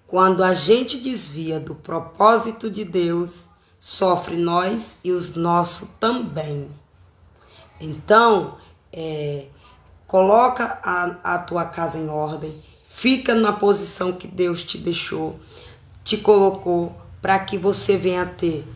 Quando a gente desvia do propósito de Deus, sofre nós e os nossos também. Então, coloca a tua casa em ordem, fica na posição que Deus te deixou, te colocou, para que você venha ter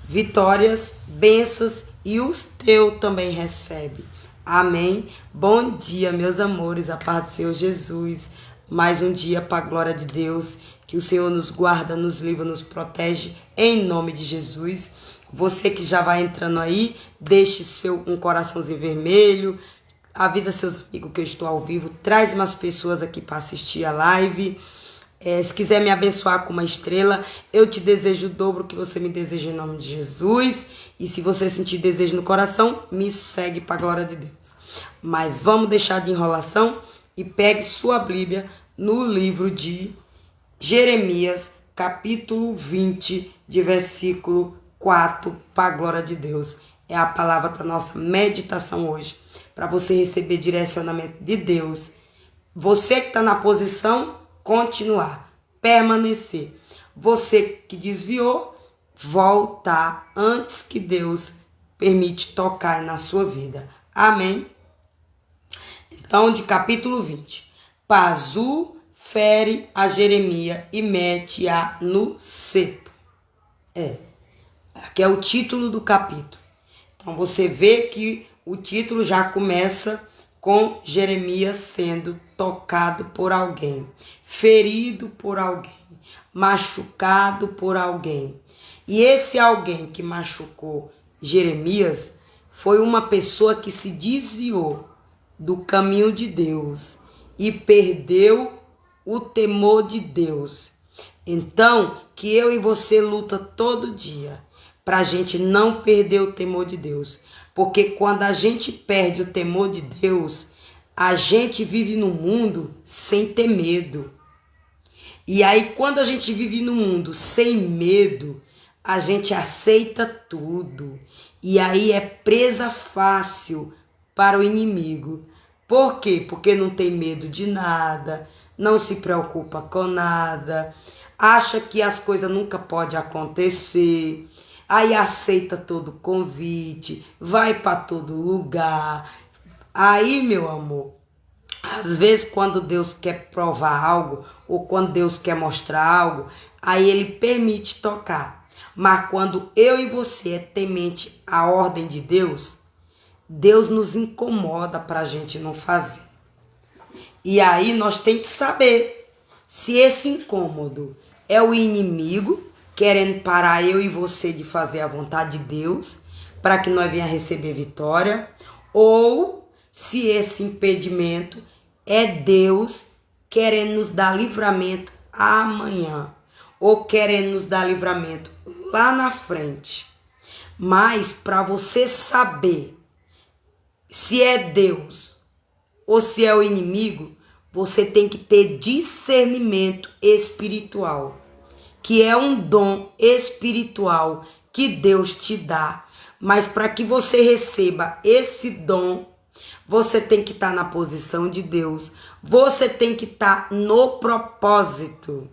vitórias, bênçãos e os teus também recebe. Amém? Bom dia, meus amores, a paz do Senhor Jesus. Mais um dia para a glória de Deus, que o Senhor nos guarda, nos livra, nos protege, em nome de Jesus. Você que já vai entrando aí, deixe um coraçãozinho vermelho, avisa seus amigos que eu estou ao vivo, traz umas pessoas aqui para assistir a live. Se quiser me abençoar com uma estrela, eu te desejo o dobro que você me deseja em nome de Jesus. E se você sentir desejo no coração, me segue para a glória de Deus. Mas vamos deixar de enrolação e pegue sua Bíblia no livro de Jeremias, capítulo 20, de versículo 4, para a glória de Deus. É a palavra para nossa meditação hoje, para você receber direcionamento de Deus. Você que está na posição, continuar, permanecer. Você que desviou, voltar antes que Deus permite tocar na sua vida. Amém? Então, de capítulo 20. Pazu fere a Jeremias e mete-a no cepo. Aqui é o título do capítulo. Então, você vê que o título já começa com Jeremias sendo tocado por alguém, ferido por alguém, machucado por alguém. E esse alguém que machucou Jeremias foi uma pessoa que se desviou do caminho de Deus e perdeu o temor de Deus. Então, que eu e você luta todo dia para a gente não perder o temor de Deus. Porque quando a gente perde o temor de Deus, a gente vive no mundo sem ter medo. E aí, quando a gente vive no mundo sem medo, a gente aceita tudo. E aí é presa fácil para o inimigo. Por quê? Porque não tem medo de nada, não se preocupa com nada, acha que as coisas nunca podem acontecer. Aí aceita todo convite, vai para todo lugar. Aí, meu amor, às vezes quando Deus quer provar algo, ou quando Deus quer mostrar algo, aí Ele permite tocar. Mas quando eu e você é temente à ordem de Deus, Deus nos incomoda para a gente não fazer. E aí nós temos que saber se esse incômodo é o inimigo querendo parar eu e você de fazer a vontade de Deus, para que nós venhamos receber vitória, ou se esse impedimento é Deus querendo nos dar livramento amanhã, ou querendo nos dar livramento lá na frente. Mas para você saber se é Deus ou se é o inimigo, você tem que ter discernimento espiritual, que é um dom espiritual que Deus te dá. Mas para que você receba esse dom, você tem que estar na posição de Deus. Você tem que estar no propósito.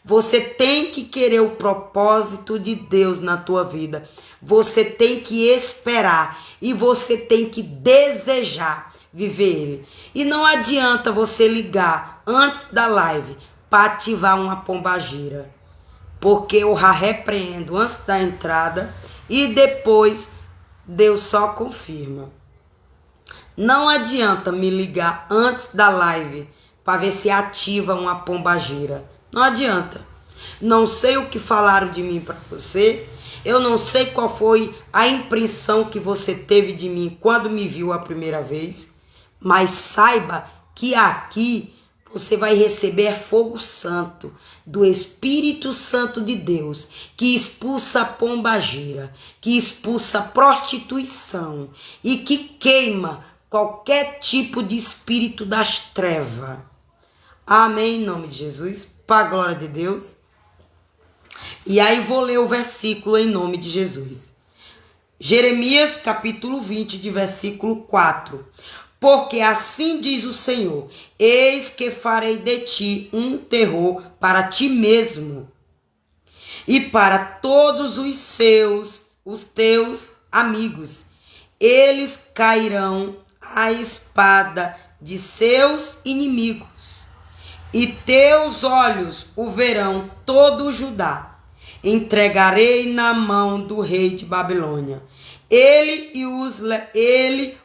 Você tem que querer o propósito de Deus na tua vida. Você tem que esperar e você tem que desejar viver ele. E não adianta você ligar antes da live para ativar uma pombagira, porque eu já repreendo antes da entrada e depois Deus só confirma. Não adianta me ligar antes da live para ver se ativa uma pombagira. Não adianta. Não sei o que falaram de mim para você. Eu não sei qual foi a impressão que você teve de mim quando me viu a primeira vez. Mas saiba que aqui você vai receber fogo santo do Espírito Santo de Deus, que expulsa a pombagira, que expulsa a prostituição e que queima qualquer tipo de espírito das trevas. Amém, em nome de Jesus, para a glória de Deus. E aí vou ler o versículo em nome de Jesus. Jeremias, capítulo 20, de versículo 4. Porque assim diz o Senhor: eis que farei de ti um terror para ti mesmo e para todos os teus amigos. Eles cairão à espada de seus inimigos, e teus olhos o verão todo o Judá. Entregarei na mão do rei de Babilônia. Ele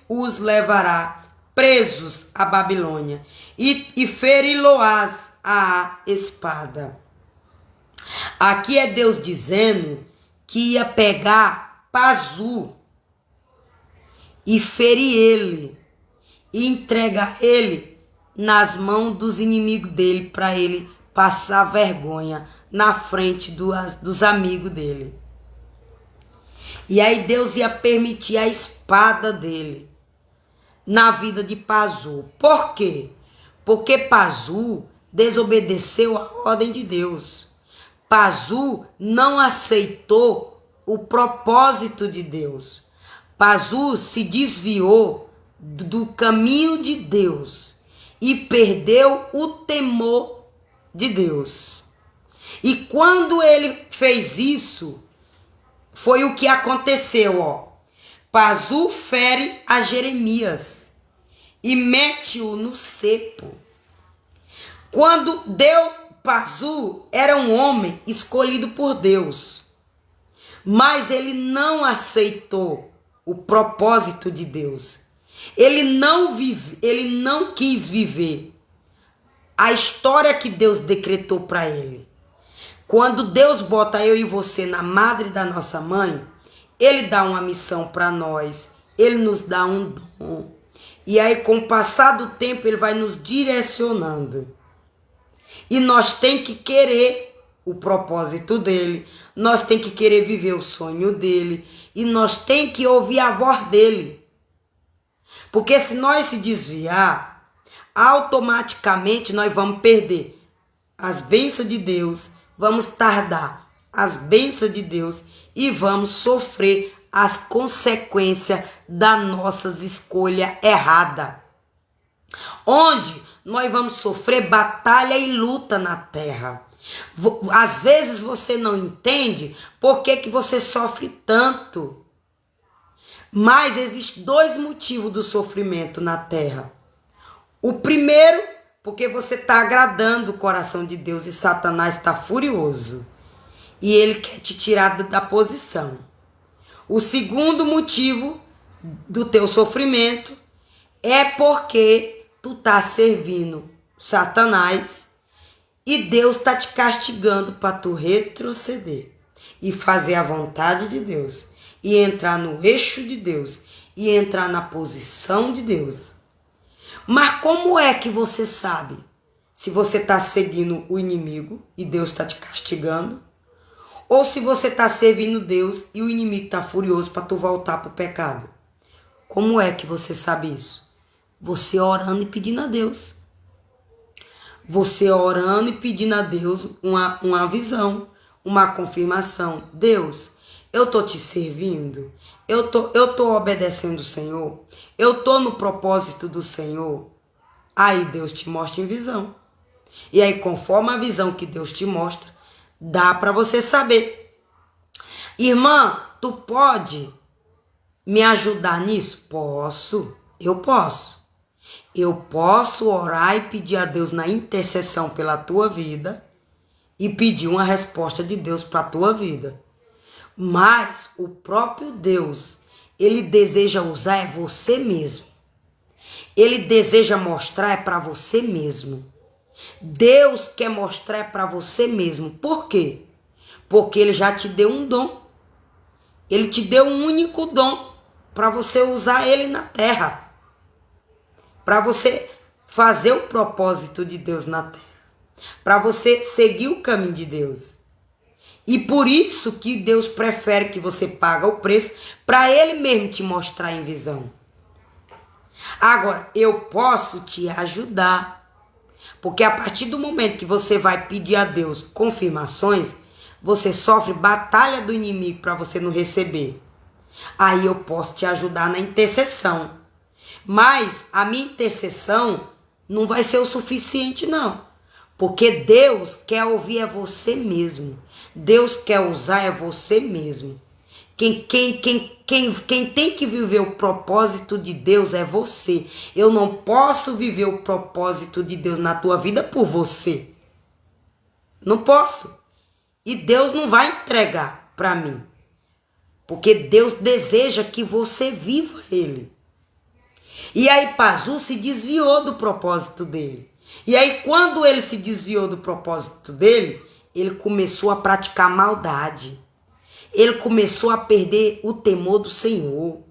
os levará presos à Babilônia, e feri-lo-ás à espada. Aqui é Deus dizendo que ia pegar Pazu e ferir ele, e entregar ele nas mãos dos inimigos dele, para ele passar vergonha na frente dos amigos dele. E aí Deus ia permitir a espada dele na vida de Pazu. Por quê? Porque Pazu desobedeceu a ordem de Deus. Pazu não aceitou o propósito de Deus. Pazu se desviou do caminho de Deus e perdeu o temor de Deus. E quando ele fez isso, foi o que aconteceu, ó. Pazu fere a Jeremias e mete-o no cepo. Quando Pazu era um homem escolhido por Deus, mas ele não aceitou o propósito de Deus. Ele não quis viver a história que Deus decretou para ele. Quando Deus bota eu e você na madre da nossa mãe, ele dá uma missão para nós, ele nos dá um dom. E aí, com o passar do tempo, ele vai nos direcionando. E nós tem que querer o propósito dele, nós tem que querer viver o sonho dele, e nós tem que ouvir a voz dele. Porque se nós se desviar, automaticamente nós vamos perder as bênçãos de Deus, vamos tardar as bênçãos de Deus e vamos sofrer as consequências das nossas escolhas erradas. Onde nós vamos sofrer batalha e luta na terra. Às vezes você não entende por que você sofre tanto. Mas existem dois motivos do sofrimento na terra. O primeiro, porque você está agradando o coração de Deus e Satanás está furioso. E ele quer te tirar da posição. O segundo motivo do teu sofrimento é porque tu tá servindo Satanás e Deus tá te castigando para tu retroceder e fazer a vontade de Deus e entrar no eixo de Deus e entrar na posição de Deus. Mas como é que você sabe se você tá seguindo o inimigo e Deus tá te castigando? Ou se você está servindo Deus e o inimigo está furioso para tu voltar para o pecado? Como é que você sabe isso? Você orando e pedindo a Deus. Você orando e pedindo a Deus uma visão, uma confirmação. Deus, eu estou te servindo. Eu tô obedecendo o Senhor. Eu estou no propósito do Senhor. Aí Deus te mostra em visão. E aí, conforme a visão que Deus te mostra, dá para você saber. Irmã, tu pode me ajudar nisso? Posso, eu posso. Eu posso orar e pedir a Deus na intercessão pela tua vida e pedir uma resposta de Deus para a tua vida. Mas o próprio Deus, ele deseja usar você mesmo. Ele deseja mostrar para você mesmo. Deus quer mostrar para você mesmo. Por quê? Porque ele já te deu um dom. Ele te deu um único dom para você usar ele na terra. Para você fazer o propósito de Deus na terra. Para você seguir o caminho de Deus. E por isso que Deus prefere que você pague o preço para ele mesmo te mostrar em visão. Agora, eu posso te ajudar. Porque a partir do momento que você vai pedir a Deus confirmações, você sofre batalha do inimigo para você não receber. Aí eu posso te ajudar na intercessão. Mas a minha intercessão não vai ser o suficiente, não. Porque Deus quer ouvir é você mesmo. Deus quer usar é você mesmo. Quem tem que viver o propósito de Deus é você. Eu não posso viver o propósito de Deus na tua vida por você. Não posso. E Deus não vai entregar para mim. Porque Deus deseja que você viva ele. E aí Pazu se desviou do propósito dele. E aí quando ele se desviou do propósito dele, ele começou a praticar maldade. Ele começou a perder o temor do Senhor.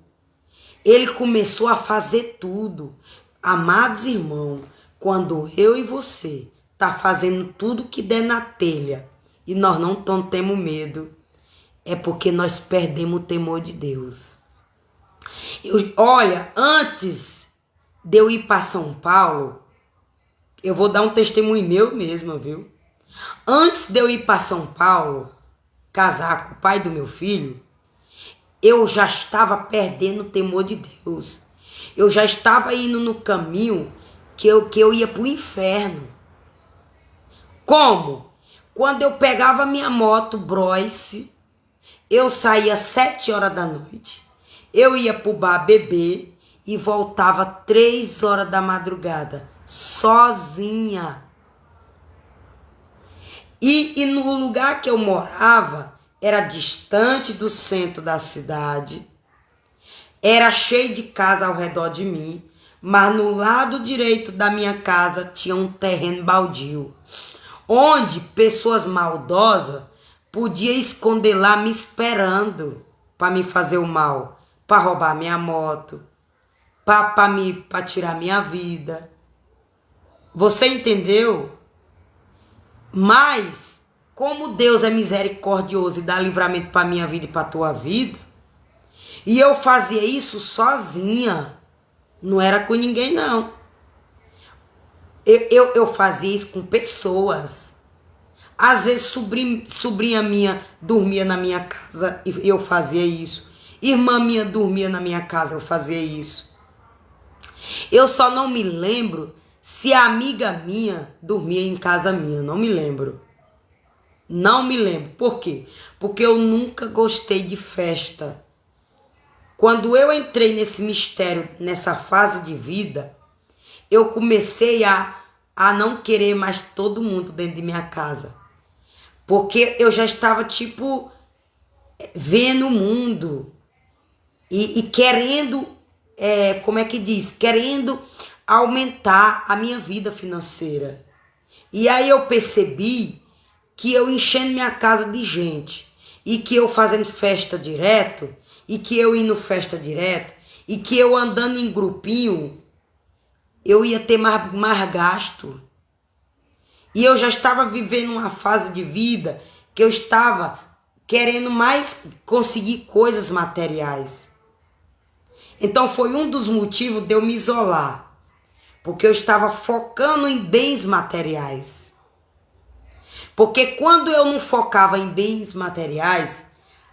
Ele começou a fazer tudo. Amados irmãos, quando eu e você tá fazendo tudo que der na telha e nós não temos medo, é porque nós perdemos o temor de Deus. Olha, antes de eu ir para São Paulo, eu vou dar um testemunho meu mesmo, viu? Antes de eu ir para São Paulo, casar com o pai do meu filho, eu já estava perdendo o temor de Deus. Eu já estava indo no caminho que eu ia para o inferno. Como? Quando eu pegava minha moto Bros, eu saía às 7 horas da noite. Eu ia pro bar beber e voltava 3 horas da madrugada, sozinha. E no lugar que eu morava, era distante do centro da cidade, era cheio de casa ao redor de mim, mas no lado direito da minha casa tinha um terreno baldio, onde pessoas maldosas podiam esconder lá me esperando para me fazer o mal, para roubar minha moto, para tirar minha vida. Você entendeu? Mas, como Deus é misericordioso e dá livramento para minha vida e para tua vida, e eu fazia isso sozinha, não era com ninguém, não. Eu fazia isso com pessoas. Às vezes, sobrinha minha dormia na minha casa e eu fazia isso. Irmã minha dormia na minha casa, eu fazia isso. Eu só não me lembro se a amiga minha dormia em casa minha, não me lembro. Não me lembro. Por quê? Porque eu nunca gostei de festa. Quando eu entrei nesse mistério, nessa fase de vida, eu comecei a não querer mais todo mundo dentro de minha casa. Porque eu já estava, vendo o mundo e querendo, como é que diz? Querendo aumentar a minha vida financeira. E aí eu percebi que eu enchendo minha casa de gente, e que eu fazendo festa direto, e que eu indo festa direto, e que eu andando em grupinho, eu ia ter mais gasto. E eu já estava vivendo uma fase de vida que eu estava querendo mais conseguir coisas materiais. Então foi um dos motivos de eu me isolar. Porque eu estava focando em bens materiais. Porque quando eu não focava em bens materiais,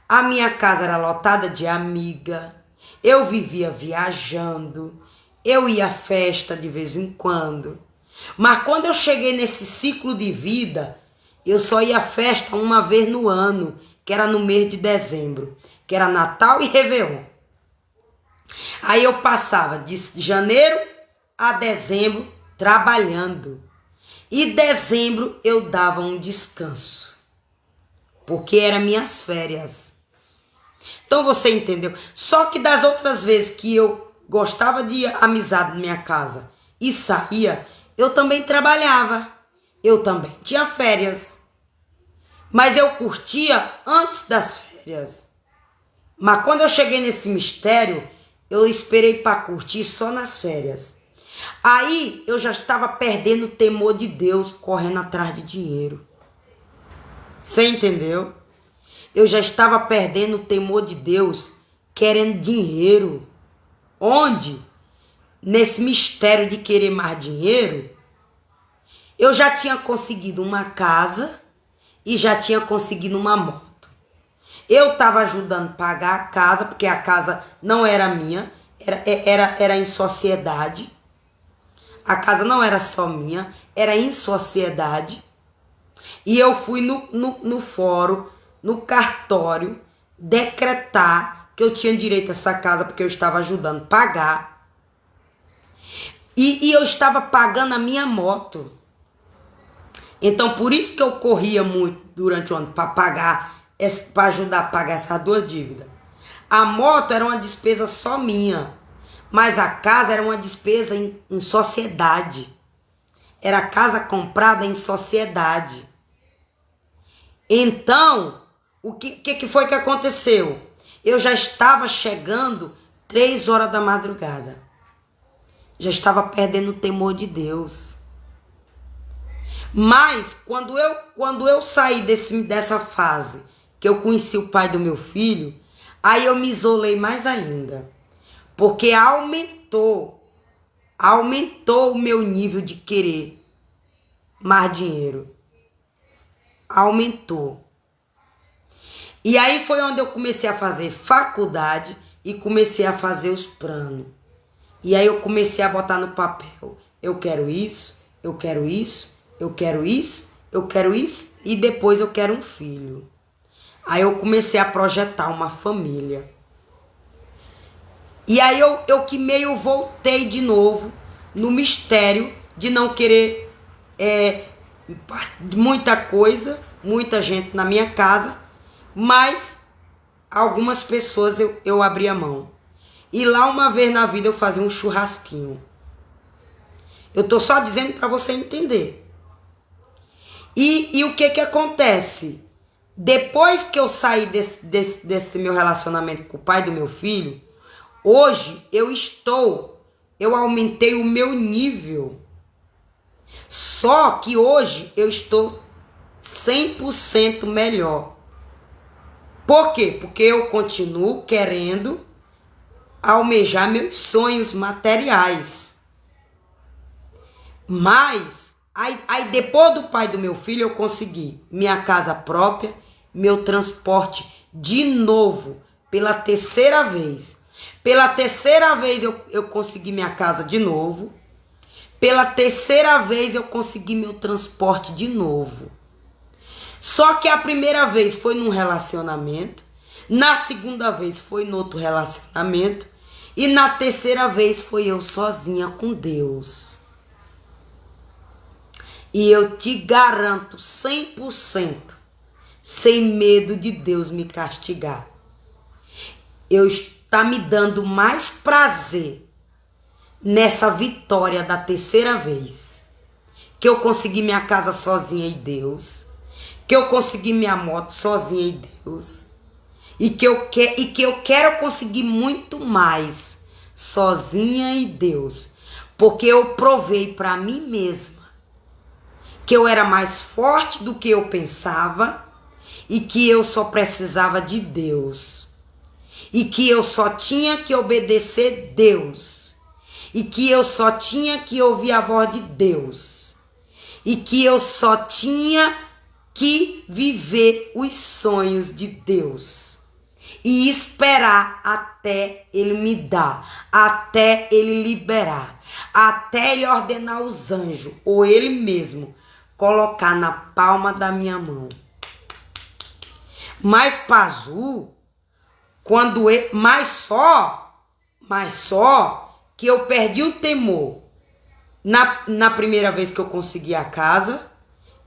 a minha casa era lotada de amiga, eu vivia viajando, eu ia à festa de vez em quando. Mas quando eu cheguei nesse ciclo de vida, eu só ia à festa uma vez no ano, que era no mês de dezembro, que era Natal e Réveillon. Aí eu passava de janeiro a dezembro trabalhando. E dezembro eu dava um descanso, porque eram minhas férias. Então você entendeu? Só que das outras vezes que eu gostava de amizade na minha casa e saía, eu também trabalhava. Eu também tinha férias. Mas eu curtia antes das férias. Mas quando eu cheguei nesse mistério, eu esperei para curtir só nas férias. Aí eu já estava perdendo o temor de Deus, correndo atrás de dinheiro. Você entendeu? Eu já estava perdendo o temor de Deus, querendo dinheiro. Onde? Nesse mistério de querer mais dinheiro, eu já tinha conseguido uma casa e já tinha conseguido uma moto. Eu estava ajudando a pagar a casa, porque a casa não era minha, era em sociedade. A casa não era só minha, era em sociedade. E eu fui no fórum, no cartório, decretar que eu tinha direito a essa casa porque eu estava ajudando a pagar. E eu estava pagando a minha moto. Então, por isso que eu corria muito durante o ano para ajudar a pagar essas duas dívidas. A moto era uma despesa só minha, mas a casa era uma despesa em sociedade. Era a casa comprada em sociedade. Então, o que foi que aconteceu? Eu já estava chegando 3 horas da madrugada. Já estava perdendo o temor de Deus. Mas, quando eu saí dessa fase, que eu conheci o pai do meu filho, aí eu me isolei mais ainda. Porque aumentou o meu nível de querer mais dinheiro. Aumentou. E aí foi onde eu comecei a fazer faculdade e comecei a fazer os planos. E aí eu comecei a botar no papel. Eu quero isso, eu quero isso, eu quero isso, eu quero isso e depois eu quero um filho. Aí eu comecei a projetar uma família. E aí eu que meio voltei de novo no mistério de não querer muita coisa, muita gente na minha casa, mas algumas pessoas eu abri a mão. E lá uma vez na vida eu fazia um churrasquinho. Eu tô só dizendo para você entender. E o que acontece? Depois que eu saí desse meu relacionamento com o pai do meu filho, hoje eu aumentei o meu nível. Só que hoje eu estou 100% melhor. Por quê? Porque eu continuo querendo almejar meus sonhos materiais. Mas, aí depois do pai do meu filho, eu consegui minha casa própria, meu transporte de novo, pela terceira vez. Pela terceira vez eu consegui minha casa de novo. Pela terceira vez eu consegui meu transporte de novo. Só que a primeira vez foi num relacionamento, na segunda vez foi no outro relacionamento e na terceira vez foi eu sozinha com Deus. E eu te garanto 100%, sem medo de Deus me castigar. Está me dando mais prazer nessa vitória da terceira vez. Que eu consegui minha casa sozinha em Deus. Que eu consegui minha moto sozinha em Deus. E que eu quero conseguir muito mais sozinha em Deus. Porque eu provei para mim mesma que eu era mais forte do que eu pensava e que eu só precisava de Deus. E que eu só tinha que obedecer Deus. E que eu só tinha que ouvir a voz de Deus. E que eu só tinha que viver os sonhos de Deus. E esperar até Ele me dar. Até Ele liberar. Até Ele ordenar os anjos. Ou Ele mesmo colocar na palma da minha mão. Mas Pazu, mas só que eu perdi o temor na primeira vez que eu consegui a casa,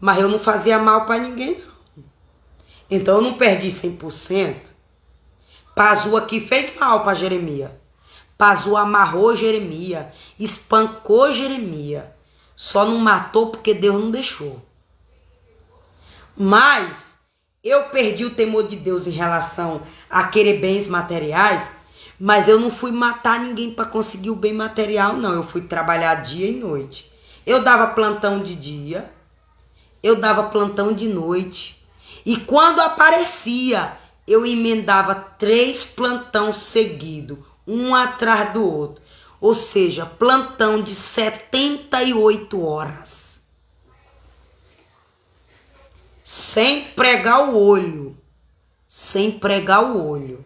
mas eu não fazia mal para ninguém, não. Então eu não perdi 100%. Pazu aqui fez mal para Jeremias. Pazu amarrou Jeremias, espancou Jeremias. Só não matou porque Deus não deixou. Mas eu perdi o temor de Deus em relação a querer bens materiais, mas eu não fui matar ninguém para conseguir o bem material, não. Eu fui trabalhar dia e noite. Eu dava plantão de dia, eu dava plantão de noite. E quando aparecia, eu emendava 3 plantões seguidos, um atrás do outro. Ou seja, plantão de 78 horas. Sem pregar o olho. Sem pregar o olho.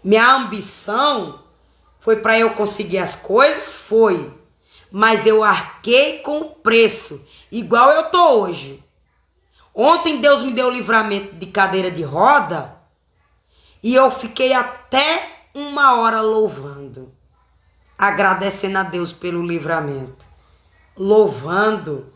Minha ambição Foi para eu conseguir as coisas? Foi. Mas eu arquei com o preço, igual eu tô hoje. Ontem Deus me deu livramento de cadeira de roda e eu fiquei até 1 hora louvando, agradecendo a Deus pelo livramento. Louvando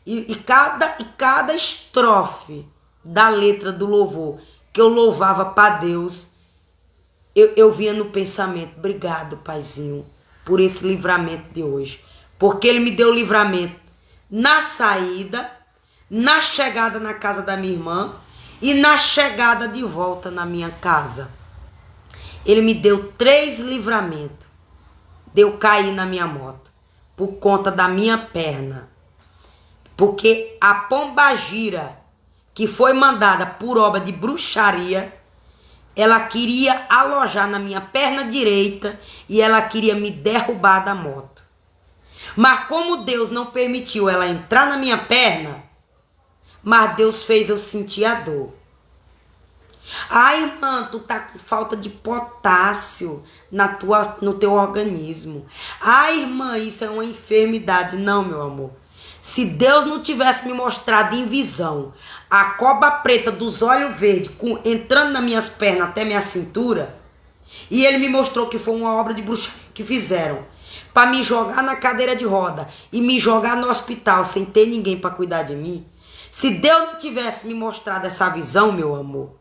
e cada estrofe da letra do louvor que eu louvava para Deus, eu vinha no pensamento: obrigado, Paizinho, por esse livramento de hoje. Porque Ele me deu livramento na saída, na chegada na casa da minha irmã e na chegada de volta na minha casa. Ele me deu 3 livramentos de eu cair na minha moto por conta da minha perna. Porque a pombagira que foi mandada por obra de bruxaria, ela queria alojar na minha perna direita e ela queria me derrubar da moto. Mas como Deus não permitiu ela entrar na minha perna, mas Deus fez eu sentir a dor. Ai, irmã, tu tá com falta de potássio no teu organismo. Ai, irmã, isso é uma enfermidade. Não, meu amor. Se Deus não tivesse me mostrado em visão a cobra preta dos olhos verdes entrando nas minhas pernas até minha cintura, e Ele me mostrou que foi uma obra de bruxaria que fizeram para me jogar na cadeira de roda e me jogar no hospital sem ter ninguém para cuidar de mim. Se Deus não tivesse me mostrado essa visão, meu amor,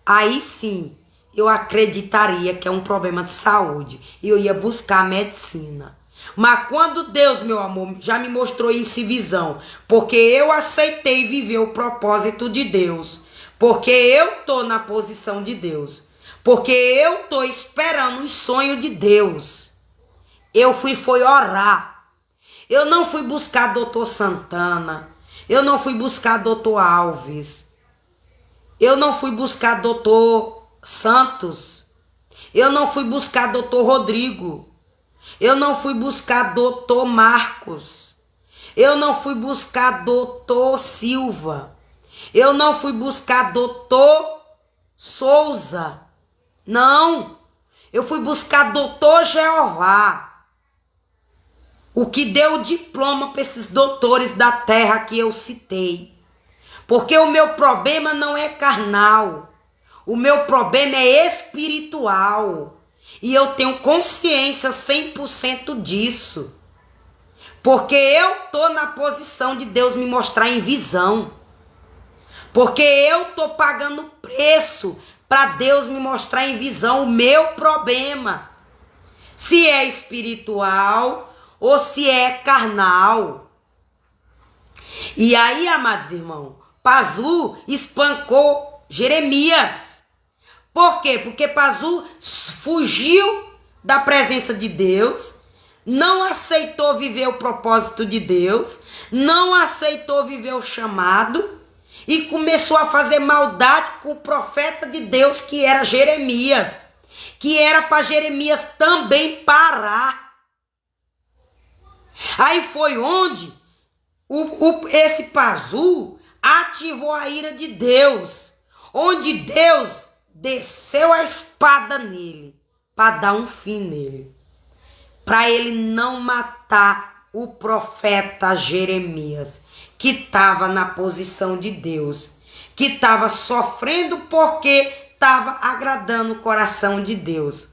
aí sim eu acreditaria que é um problema de saúde e eu ia buscar medicina. Mas quando Deus, meu amor, já me mostrou isso em visão, porque eu aceitei viver o propósito de Deus, porque eu tô na posição de Deus, porque eu tô esperando os sonhos de Deus, eu foi orar. Eu não fui buscar doutor Santana, eu não fui buscar doutor Alves, eu não fui buscar doutor Santos, eu não fui buscar doutor Rodrigo, eu não fui buscar doutor Marcos, eu não fui buscar doutor Silva, eu não fui buscar doutor Souza, não, eu fui buscar doutor Jeová, o que deu o diploma para esses doutores da terra que eu citei. Porque o meu problema não é carnal, o meu problema é espiritual. E eu tenho consciência 100% disso. Porque eu tô na posição de Deus me mostrar em visão. Porque eu tô pagando preço para Deus me mostrar em visão o meu problema. Se é espiritual ou se é carnal. E aí, amados irmãos, Pazu espancou Jeremias. Por quê? Porque Pazu fugiu da presença de Deus, não aceitou viver o propósito de Deus, não aceitou viver o chamado e começou a fazer maldade com o profeta de Deus que era Jeremias, que era para Jeremias também parar. Aí foi onde esse Pazu ativou a ira de Deus, onde Deus desceu a espada nele, para dar um fim nele, para ele não matar o profeta Jeremias, que estava na posição de Deus, que estava sofrendo porque estava agradando o coração de Deus.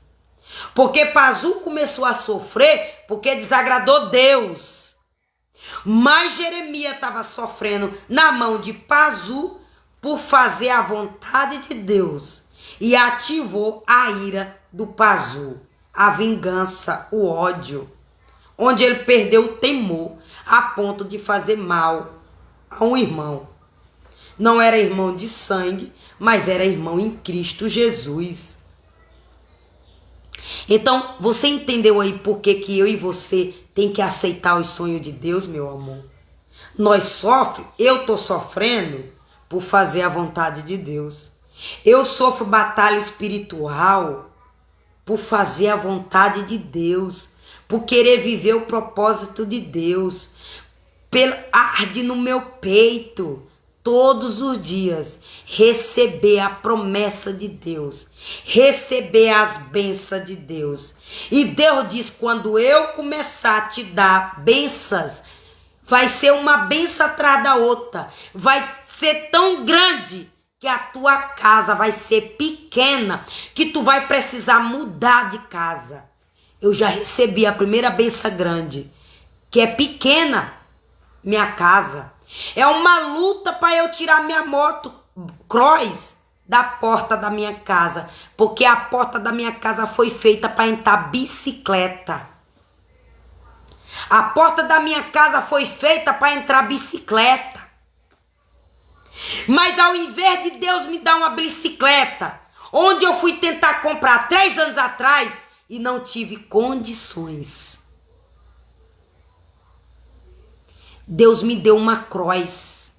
Porque Pazu começou a sofrer porque desagradou Deus. Mas Jeremias estava sofrendo na mão de Pazu por fazer a vontade de Deus. E ativou a ira do Pazu, a vingança, o ódio. Onde ele perdeu o temor a ponto de fazer mal a um irmão. Não era irmão de sangue, mas era irmão em Cristo Jesus. Então, você entendeu aí por que eu e você tem que aceitar os sonhos de Deus, meu amor? Eu tô sofrendo por fazer a vontade de Deus. Eu sofro batalha espiritual por fazer a vontade de Deus, por querer viver o propósito de Deus. Arde no meu peito todos os dias receber a promessa de Deus, receber as bênçãos de Deus. E Deus diz, quando eu começar a te dar bênçãos, vai ser uma bênção atrás da outra, vai ser tão grande que a tua casa vai ser pequena, que tu vai precisar mudar de casa. Eu já recebi a primeira bênção grande, que é pequena, minha casa. É uma luta para eu tirar minha moto Cross da porta da minha casa, porque a porta da minha casa foi feita para entrar bicicleta. A porta da minha casa foi feita para entrar bicicleta. Mas ao invés de Deus me dar uma bicicleta, onde eu fui tentar comprar 3 anos atrás e não tive condições, Deus me deu uma Cross.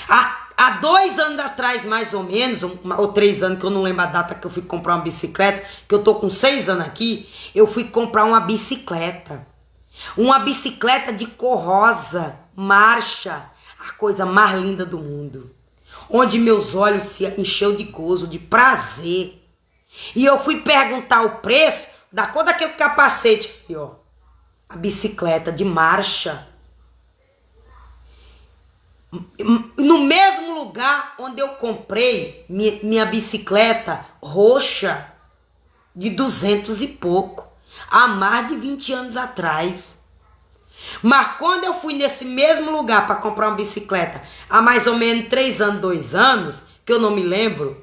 Há 2 anos atrás, mais ou menos, ou 3 anos, que eu não lembro a data que eu fui comprar uma bicicleta, que eu tô com 6 anos aqui, eu fui comprar uma bicicleta. Uma bicicleta de cor rosa, marcha, a coisa mais linda do mundo. Onde meus olhos se encheu de gozo, de prazer. E eu fui perguntar o preço da cor daquele capacete aqui, ó. A bicicleta de marcha. No mesmo lugar onde eu comprei minha bicicleta roxa de 200 e pouco, há mais de 20 anos atrás. Mas quando eu fui nesse mesmo lugar para comprar uma bicicleta, há mais ou menos 3 anos, 2 anos, que eu não me lembro,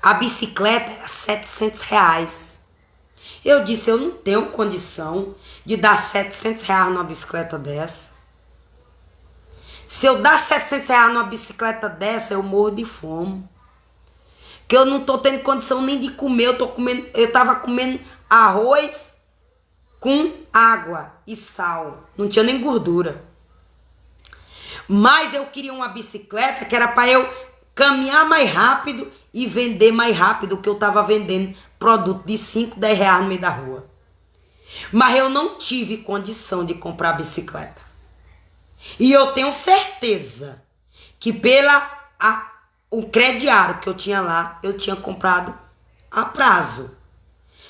a bicicleta era R$700. Eu disse, eu não tenho condição de dar R$700 numa bicicleta dessa. Se eu dar R$700 numa bicicleta dessa, eu morro de fome. Que eu não tô tendo condição nem de comer. Eu tava comendo arroz com água e sal. Não tinha nem gordura. Mas eu queria uma bicicleta que era para eu caminhar mais rápido e vender mais rápido, que eu tava vendendo produto de 5, R$10 no meio da rua. Mas eu não tive condição de comprar bicicleta. E eu tenho certeza que o crediário que eu tinha lá, eu tinha comprado a prazo.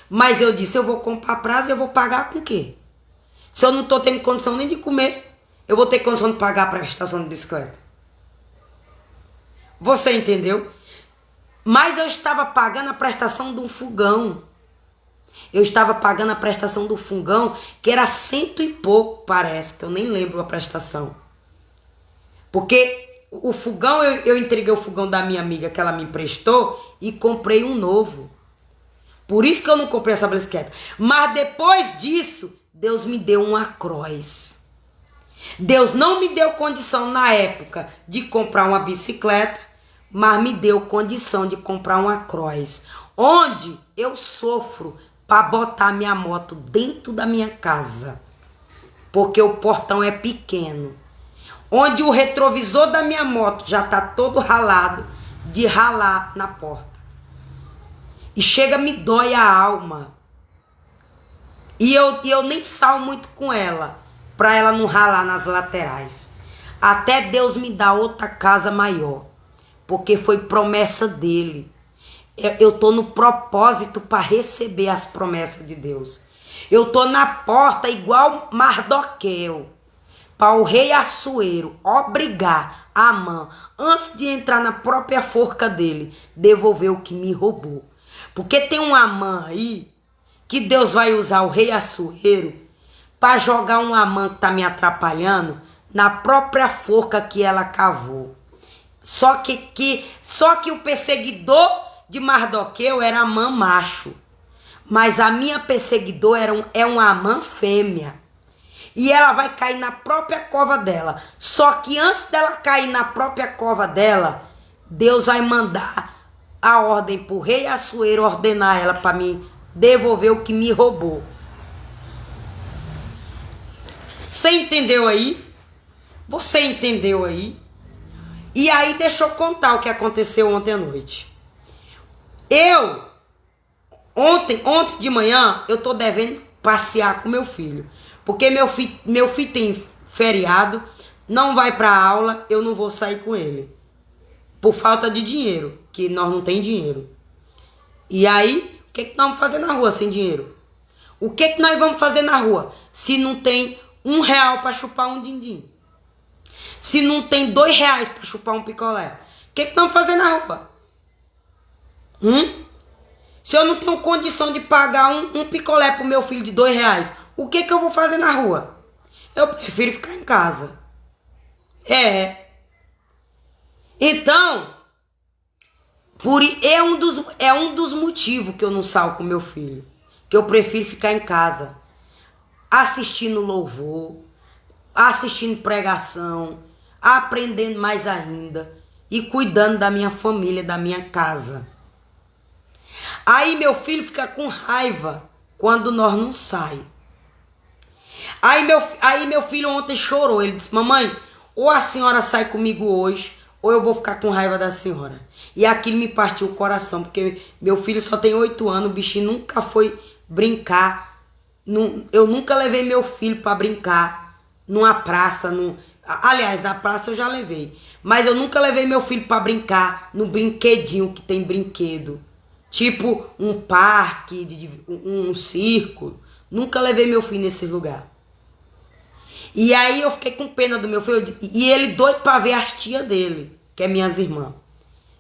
Mas eu disse, eu vou comprar a prazo e eu vou pagar com o quê? Se eu não estou tendo condição nem de comer, eu vou ter condição de pagar a prestação de bicicleta. Você entendeu? Mas eu estava pagando a prestação de um fogão. Eu estava pagando a prestação do fogão, que era 100 e pouco, parece, que eu nem lembro a prestação. Porque o fogão, eu entreguei o fogão da minha amiga que ela me emprestou e comprei um novo. Por isso que eu não comprei essa bicicleta. Mas depois disso, Deus me deu uma Cross. Deus não me deu condição na época de comprar uma bicicleta, mas me deu condição de comprar uma Cross. Onde eu sofro para botar minha moto dentro da minha casa, porque o portão é pequeno. Onde o retrovisor da minha moto já tá todo ralado, de ralar na porta. E chega, me dói a alma. E eu nem salo muito com ela, para ela não ralar nas laterais. Até Deus me dar outra casa maior, porque foi promessa dele. Eu tô no propósito para receber as promessas de Deus. Eu tô na porta igual Mardoqueu, para o rei Assuero obrigar Amã, antes de entrar na própria forca dele, devolver o que me roubou. Porque tem um Amã aí, que Deus vai usar o rei Assuero para jogar um Amã que tá me atrapalhando na própria forca que ela cavou. Só que o perseguidor de Mardoqueu era Amã macho, mas a minha perseguidora é um Amã fêmea, e ela vai cair na própria cova dela. Só que antes dela cair na própria cova dela, Deus vai mandar a ordem pro rei Assuero ordenar ela para me devolver o que me roubou. Você entendeu aí? Você entendeu aí? E aí deixa eu contar o que aconteceu ontem à noite. Ontem de manhã, eu tô devendo passear com meu filho. Porque meu filho tem feriado não vai para aula, eu não vou sair com ele. Por falta de dinheiro, que nós não tem dinheiro. E aí, o que nós vamos fazer na rua sem dinheiro? O que nós vamos fazer na rua se não tem R$1 para chupar um din-din? Se não tem R$2 para chupar um picolé? O que nós vamos fazer na rua? Se eu não tenho condição de pagar um picolé pro meu filho de R$2, o que eu vou fazer na rua? Eu prefiro ficar em casa. Então, é um dos motivos que eu não saio com meu filho. Que eu prefiro ficar em casa, assistindo louvor, assistindo pregação, aprendendo mais ainda e cuidando da minha família, da minha casa. Aí meu filho fica com raiva quando nós não saímos. Aí meu filho ontem chorou. Ele disse: mamãe, ou a senhora sai comigo hoje, ou eu vou ficar com raiva da senhora. E aquilo me partiu o coração, porque meu filho só tem 8 anos, o bichinho nunca foi brincar. Eu nunca levei meu filho para brincar numa praça. Aliás, na praça eu já levei. Mas eu nunca levei meu filho para brincar no brinquedinho que tem brinquedo. Tipo um parque, um circo. Nunca levei meu filho nesse lugar. E aí eu fiquei com pena do meu filho. E ele doido para ver as tias dele, que é minhas irmãs.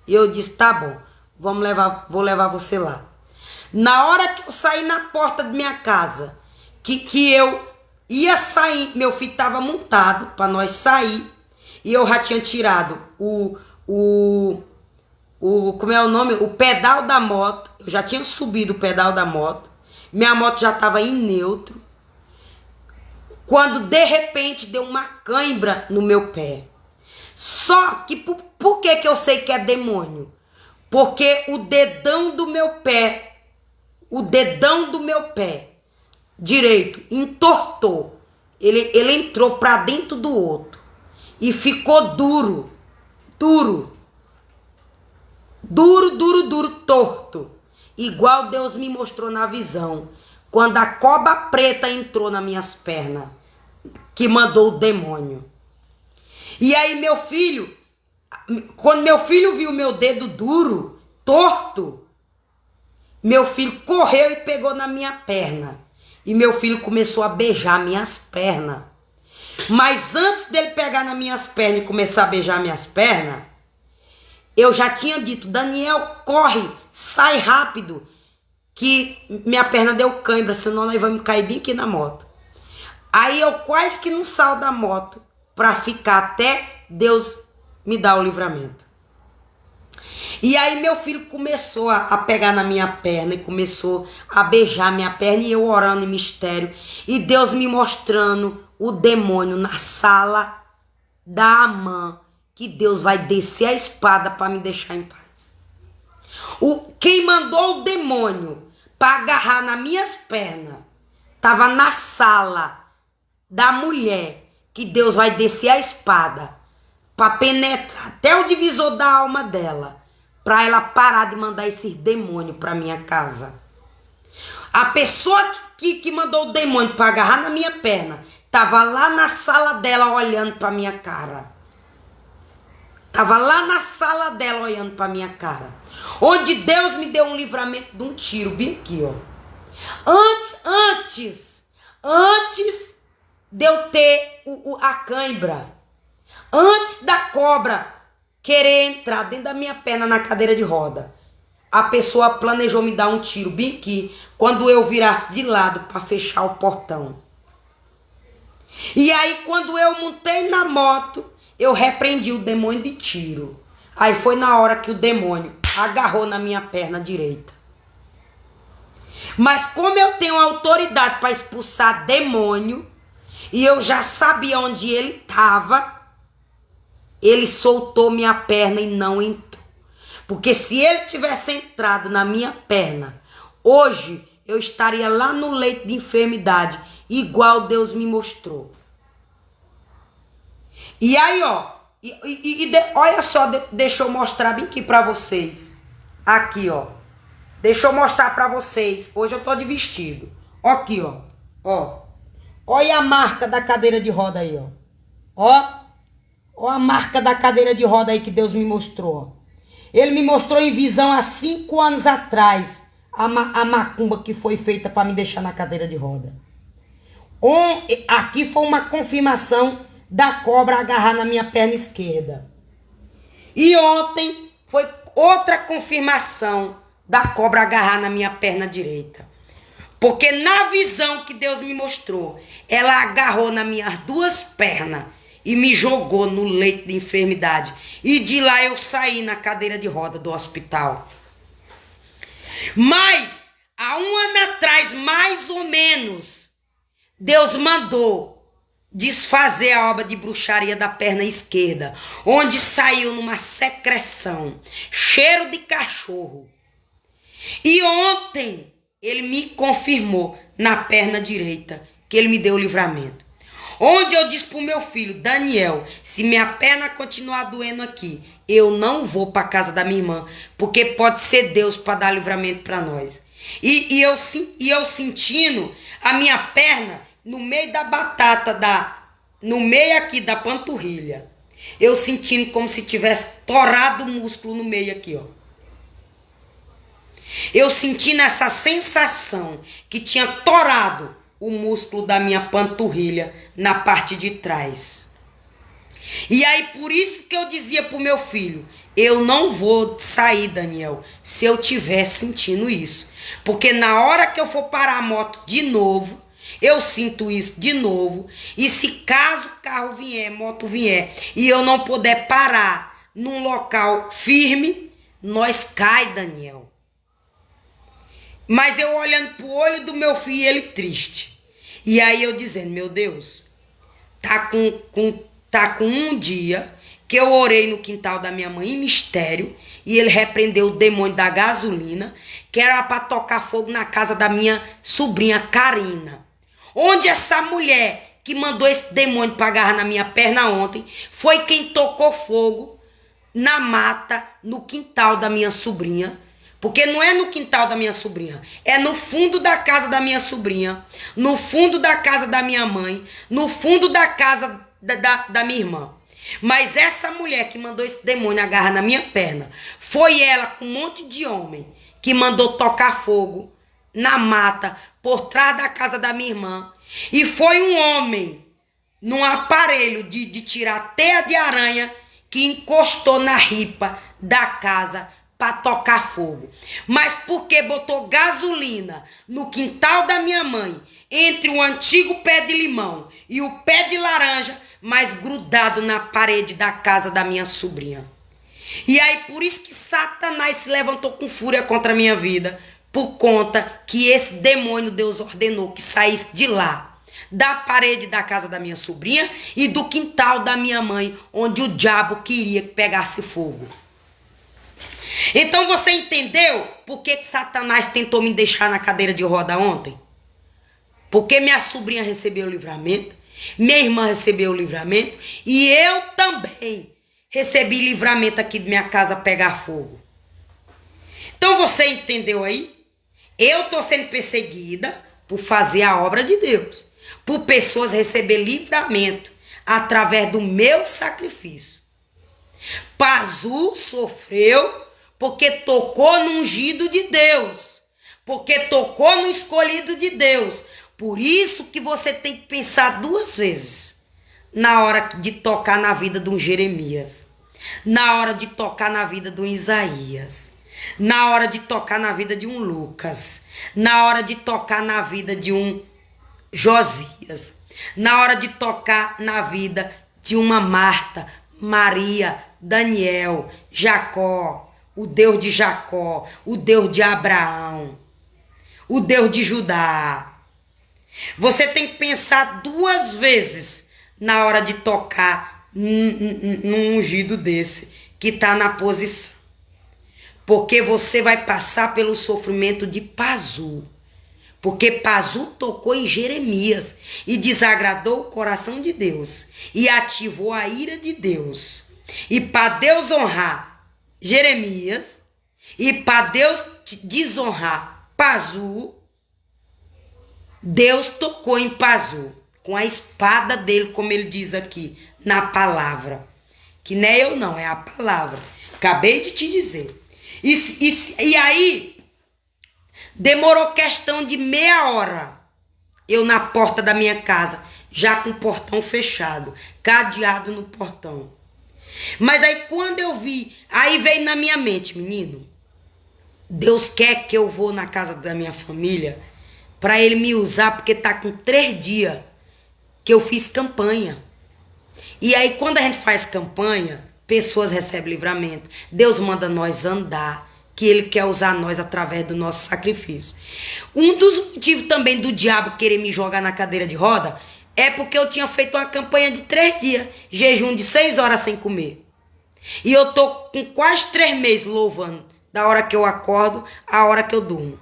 E eu disse: tá bom, vou levar você lá. Na hora que eu saí na porta da minha casa, que eu ia sair, meu filho estava montado para nós sair. E eu já tinha tirado como é o nome? O pedal da moto. Eu já tinha subido o pedal da moto. Minha moto já estava em neutro. Quando de repente deu uma cãibra no meu pé. Só que por que eu sei que é demônio? Porque o dedão do meu pé direito entortou. Ele entrou para dentro do outro e ficou duro, torto, igual Deus me mostrou na visão, quando a cobra preta entrou nas minhas pernas, que mandou o demônio. E aí quando meu filho viu meu dedo duro, torto, meu filho correu e pegou na minha perna. E meu filho começou a beijar minhas pernas. Mas antes dele pegar nas minhas pernas e começar a beijar minhas pernas, eu já tinha dito: Daniel, corre, sai rápido, que minha perna deu cãibra, senão nós vamos cair bem aqui na moto. Aí eu quase que não saio da moto para ficar até Deus me dar o livramento. E aí meu filho começou a pegar na minha perna e começou a beijar minha perna, e eu orando em mistério, e Deus me mostrando o demônio na sala da Amã, que Deus vai descer a espada para me deixar em paz. Quem mandou o demônio para agarrar nas minhas pernas estava na sala da mulher, que Deus vai descer a espada para penetrar até o divisor da alma dela, para ela parar de mandar esse demônio para minha casa. A pessoa que mandou o demônio para agarrar na minha perna estava lá na sala dela olhando para minha cara. Estava lá na sala dela olhando para minha cara. Onde Deus me deu um livramento de um tiro, bem aqui, ó. Antes de eu ter a cãibra, antes da cobra querer entrar dentro da minha perna na cadeira de roda, a pessoa planejou me dar um tiro bem aqui, quando eu virasse de lado para fechar o portão. E aí quando eu montei na moto, eu repreendi o demônio de tiro. Aí foi na hora que o demônio agarrou na minha perna direita. Mas como eu tenho autoridade para expulsar demônio, e eu já sabia onde ele estava, ele soltou minha perna e não entrou. Porque se ele tivesse entrado na minha perna, hoje eu estaria lá no leito de enfermidade, igual Deus me mostrou. E aí, ó, olha só, deixa eu mostrar bem aqui pra vocês. Aqui, ó. Deixa eu mostrar pra vocês. Hoje eu tô de vestido. Ó aqui, ó. Ó. Olha a marca da cadeira de roda aí, ó. Ó. Olha a marca da cadeira de roda aí que Deus me mostrou. Ele me mostrou em visão há 5 anos atrás a macumba que foi feita para me deixar na cadeira de roda. Aqui foi uma confirmação da cobra agarrar na minha perna esquerda. E ontem foi outra confirmação da cobra agarrar na minha perna direita. Porque na visão que Deus me mostrou, ela agarrou nas minhas 2 pernas e me jogou no leito de enfermidade. E de lá eu saí na cadeira de roda do hospital. Mas, há 1 ano atrás, mais ou menos, Deus mandou desfazer a obra de bruxaria da perna esquerda, onde saiu numa secreção, cheiro de cachorro. E ontem ele me confirmou na perna direita que ele me deu o livramento. Onde eu disse pro meu filho, Daniel, se minha perna continuar doendo aqui, eu não vou para casa da minha irmã, porque pode ser Deus para dar livramento para nós. E eu sentindo a minha perna no meio da batata, no meio aqui da panturrilha. Eu sentindo como se tivesse torado o músculo no meio aqui, ó. Eu sentindo essa sensação que tinha torado o músculo da minha panturrilha na parte de trás. E aí por isso que eu dizia pro meu filho, eu não vou sair, Daniel, se eu tiver sentindo isso. Porque na hora que eu for parar a moto de novo, eu sinto isso de novo. E se caso o carro vier, moto vier, e eu não puder parar num local firme, nós cai, Daniel. Mas eu olhando pro olho do meu filho, ele triste. E aí eu dizendo, meu Deus, tá com 1 dia que eu orei no quintal da minha mãe em mistério e ele repreendeu o demônio da gasolina, que era para tocar fogo na casa da minha sobrinha Karina. Onde essa mulher que mandou esse demônio para agarrar na minha perna ontem foi quem tocou fogo na mata, no quintal da minha sobrinha. Porque não é no quintal da minha sobrinha, é no fundo da casa da minha sobrinha, no fundo da casa da minha mãe, no fundo da casa da minha irmã. Mas essa mulher que mandou esse demônio agarrar na minha perna, foi ela com um monte de homem que mandou tocar fogo na mata, por trás da casa da minha irmã. E foi um homem, num aparelho de tirar teia de aranha, que encostou na ripa da casa para tocar fogo. Mas porque botou gasolina no quintal da minha mãe, entre o antigo pé de limão e o pé de laranja, mas grudado na parede da casa da minha sobrinha. E aí por isso que Satanás se levantou com fúria contra a minha vida, por conta que esse demônio Deus ordenou que saísse de lá, da parede da casa da minha sobrinha e do quintal da minha mãe, onde o diabo queria que pegasse fogo. Então você entendeu por que Satanás tentou me deixar na cadeira de roda ontem? Porque minha sobrinha recebeu o livramento, minha irmã recebeu o livramento e eu também recebi livramento aqui de minha casa pegar fogo. Então você entendeu aí? Eu estou sendo perseguida por fazer a obra de Deus, por pessoas receber livramento através do meu sacrifício. Pazu sofreu porque tocou no ungido de Deus, porque tocou no escolhido de Deus. Por isso que você tem que pensar 2 vezes na hora de tocar na vida de um Jeremias, na hora de tocar na vida de um Isaías, na hora de tocar na vida de um Lucas, na hora de tocar na vida de um Josias, na hora de tocar na vida de uma Marta, Maria, Daniel, Jacó, o Deus de Jacó, o Deus de Abraão, o Deus de Judá. Você tem que pensar 2 vezes na hora de tocar num ungido desse, que está na posição. Porque você vai passar pelo sofrimento de Pazu. Porque Pazu tocou em Jeremias e desagradou o coração de Deus e ativou a ira de Deus. E para Deus honrar Jeremias e para Deus desonrar Pazu, Deus tocou em Pazu com a espada dele, como ele diz aqui na palavra. Que não é eu não, é a palavra. Acabei de te dizer. E aí, demorou questão de meia hora. Eu na porta da minha casa, já com o portão fechado, cadeado no portão. Mas aí quando eu vi, aí veio na minha mente, menino, Deus quer que eu vou na casa da minha família para ele me usar, porque tá com 3 dias que eu fiz campanha. E aí quando a gente faz campanha, pessoas recebem livramento. Deus manda nós andar, que ele quer usar nós através do nosso sacrifício. Um dos motivos também do diabo querer me jogar na cadeira de roda é porque eu tinha feito uma campanha de 3 dias, jejum de 6 horas sem comer. E eu tô com quase 3 meses louvando, da hora que eu acordo à hora que eu durmo.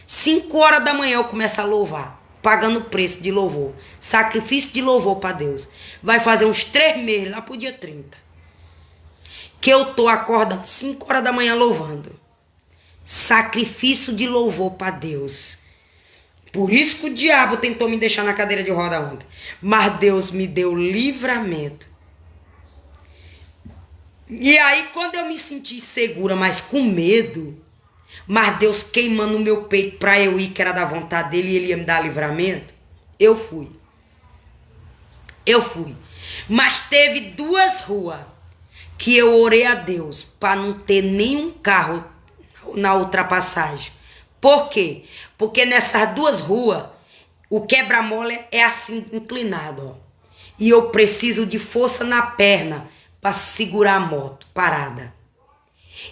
5 horas da manhã eu começo a louvar, pagando o preço de louvor, sacrifício de louvor para Deus. Vai fazer uns 3 meses, lá pro dia 30, que eu tô acordando 5 horas da manhã louvando. Sacrifício de louvor para Deus. Por isso que o diabo tentou me deixar na cadeira de roda ontem. Mas Deus me deu livramento. E aí, quando eu me senti segura, mas com medo, mas Deus queimando o meu peito para eu ir, que era da vontade dele, e ele ia me dar livramento, eu fui. Mas teve 2 ruas que eu orei a Deus para não ter nenhum carro na ultrapassagem. Por quê? Porque nessas 2 ruas, o quebra-mola é assim, inclinado, ó. E eu preciso de força na perna para segurar a moto parada.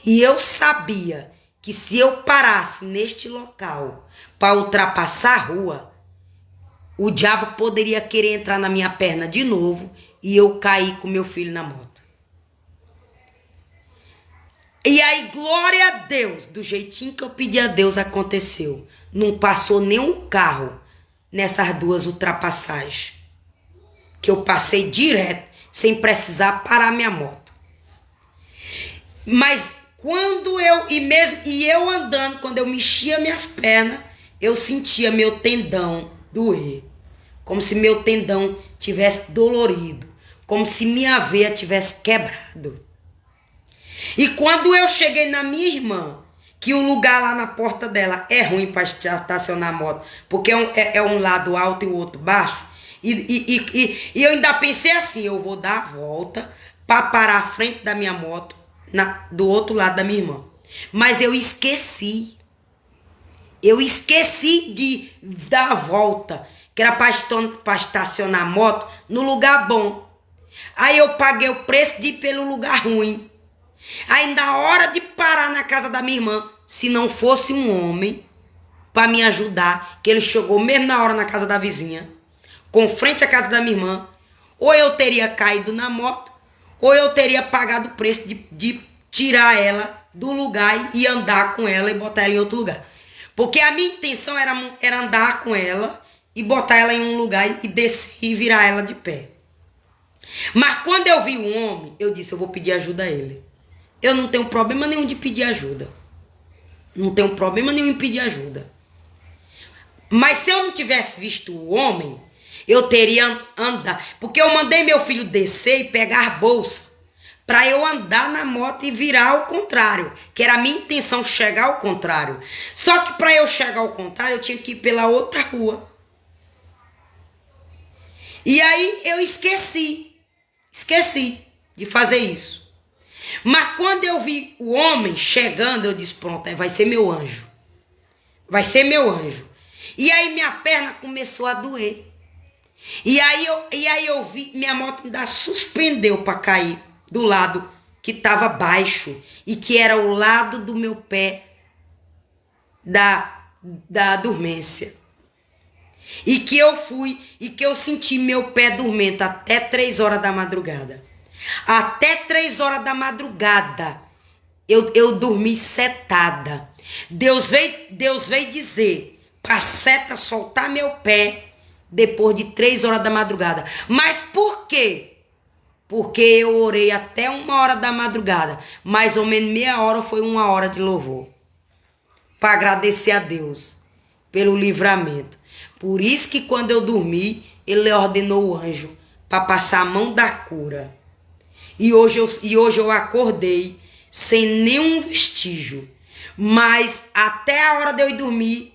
E eu sabia que se eu parasse neste local para ultrapassar a rua, o diabo poderia querer entrar na minha perna de novo e eu cair com meu filho na moto. E aí, glória a Deus, do jeitinho que eu pedi a Deus, aconteceu. Não passou nenhum carro nessas 2 ultrapassagens. Que eu passei direto, sem precisar parar minha moto. Mas quando eu andando, quando eu mexia minhas pernas, eu sentia meu tendão doer. Como se meu tendão tivesse dolorido. Como se minha veia tivesse quebrado. E quando eu cheguei na minha irmã, que o lugar lá na porta dela é ruim para estacionar a moto, porque é um lado alto e o outro baixo, e eu ainda pensei assim, eu vou dar a volta para parar à frente da minha moto, do outro lado da minha irmã. Mas eu esqueci de dar a volta, que era para estacionar a moto no lugar bom. Aí eu paguei o preço de ir pelo lugar ruim. Aí na hora de parar na casa da minha irmã, se não fosse um homem para me ajudar, que ele chegou mesmo na hora na casa da vizinha, com frente à casa da minha irmã, ou eu teria caído na moto, ou eu teria pagado o preço de tirar ela do lugar e andar com ela e botar ela em outro lugar. Porque a minha intenção era andar com ela e botar ela em um lugar e descer e virar ela de pé. Mas quando eu vi um homem, eu disse, eu vou pedir ajuda a ele. Eu não tenho problema nenhum de pedir ajuda. Não tenho problema nenhum em pedir ajuda. Mas se eu não tivesse visto o homem, eu teria andado. Porque eu mandei meu filho descer e pegar a bolsa para eu andar na moto e virar ao contrário. Que era a minha intenção, chegar ao contrário. Só que para eu chegar ao contrário, eu tinha que ir pela outra rua. E aí eu esqueci de fazer isso. Mas quando eu vi o homem chegando, eu disse, pronto, vai ser meu anjo. Vai ser meu anjo. E aí minha perna começou a doer. E aí eu vi, minha moto ainda suspendeu para cair do lado que estava baixo. E que era o lado do meu pé da dormência. E que eu fui, e que eu senti meu pé dormento até 3 horas da madrugada. Até 3 horas da madrugada, eu dormi setada. Deus veio dizer para a seta soltar meu pé depois de 3 horas da madrugada. Mas por quê? Porque eu orei até 1 hora da madrugada. Mais ou menos meia hora foi 1 hora de louvor. Para agradecer a Deus pelo livramento. Por isso que quando eu dormi, ele ordenou o anjo para passar a mão da cura. E hoje eu acordei sem nenhum vestígio. Mas até a hora de eu ir dormir,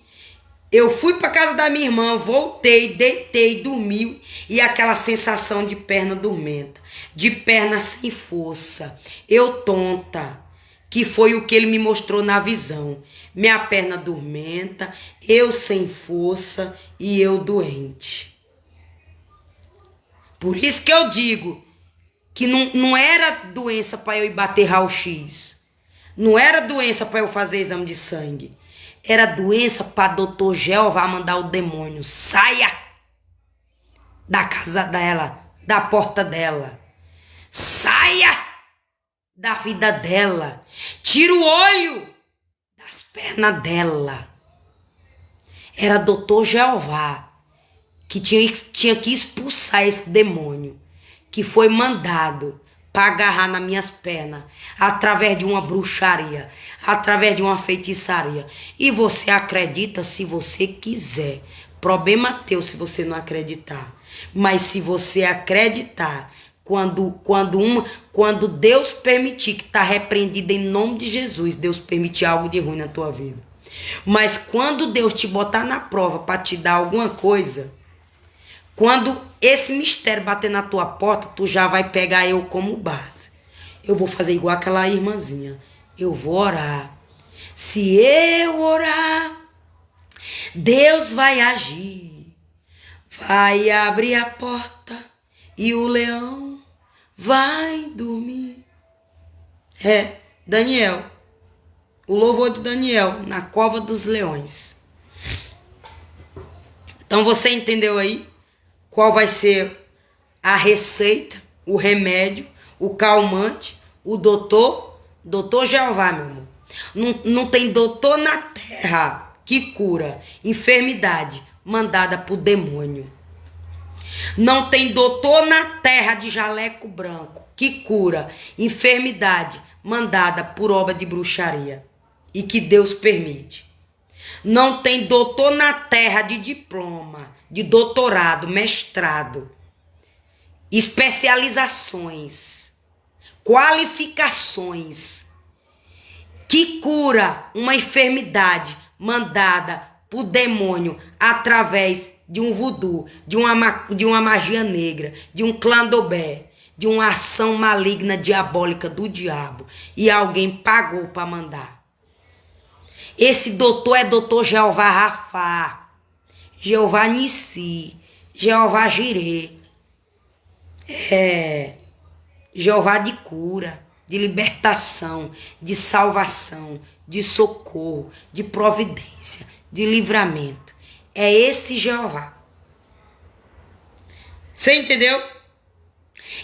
eu fui para casa da minha irmã, voltei, deitei, dormi, e aquela sensação de perna dormenta, de perna sem força, eu tonta, que foi o que ele me mostrou na visão. Minha perna dormenta, eu sem força e eu doente. Por isso que eu digo que não era doença para eu ir bater raio-x, não era doença para eu fazer exame de sangue. Era doença para doutor Jeová mandar o demônio. Saia da casa dela, da porta dela. Saia da vida dela. Tira o olho das pernas dela. Era doutor Jeová que tinha que expulsar esse demônio, que foi mandado para agarrar nas minhas pernas, através de uma bruxaria, através de uma feitiçaria. E você acredita se você quiser. Problema teu se você não acreditar. Mas se você acreditar, quando Deus permitir, que está repreendido em nome de Jesus, Deus permitir algo de ruim na tua vida. Mas quando Deus te botar na prova para te dar alguma coisa, quando esse mistério bater na tua porta, tu já vai pegar eu como base. Eu vou fazer igual aquela irmãzinha. Eu vou orar. Se eu orar, Deus vai agir. Vai abrir a porta e o leão vai dormir. Daniel. O louvor de Daniel na cova dos leões. Então você entendeu aí? Qual vai ser a receita, o remédio, o calmante, o doutor? Doutor Jeová, meu irmão. Não tem doutor na terra que cura enfermidade mandada por demônio. Não tem doutor na terra de jaleco branco que cura enfermidade mandada por obra de bruxaria e que Deus permite. Não tem doutor na terra de diploma, de doutorado, mestrado, especializações, qualificações, que cura uma enfermidade mandada por demônio através de um voodoo, de uma magia negra, de um clandobé, de uma ação maligna diabólica do diabo, e alguém pagou para mandar. Esse doutor é doutor Jeová Rafá, Jeová Nissi, Jeová Jirê, Jeová de cura, de libertação, de salvação, de socorro, de providência, de livramento. É esse Jeová. Você entendeu?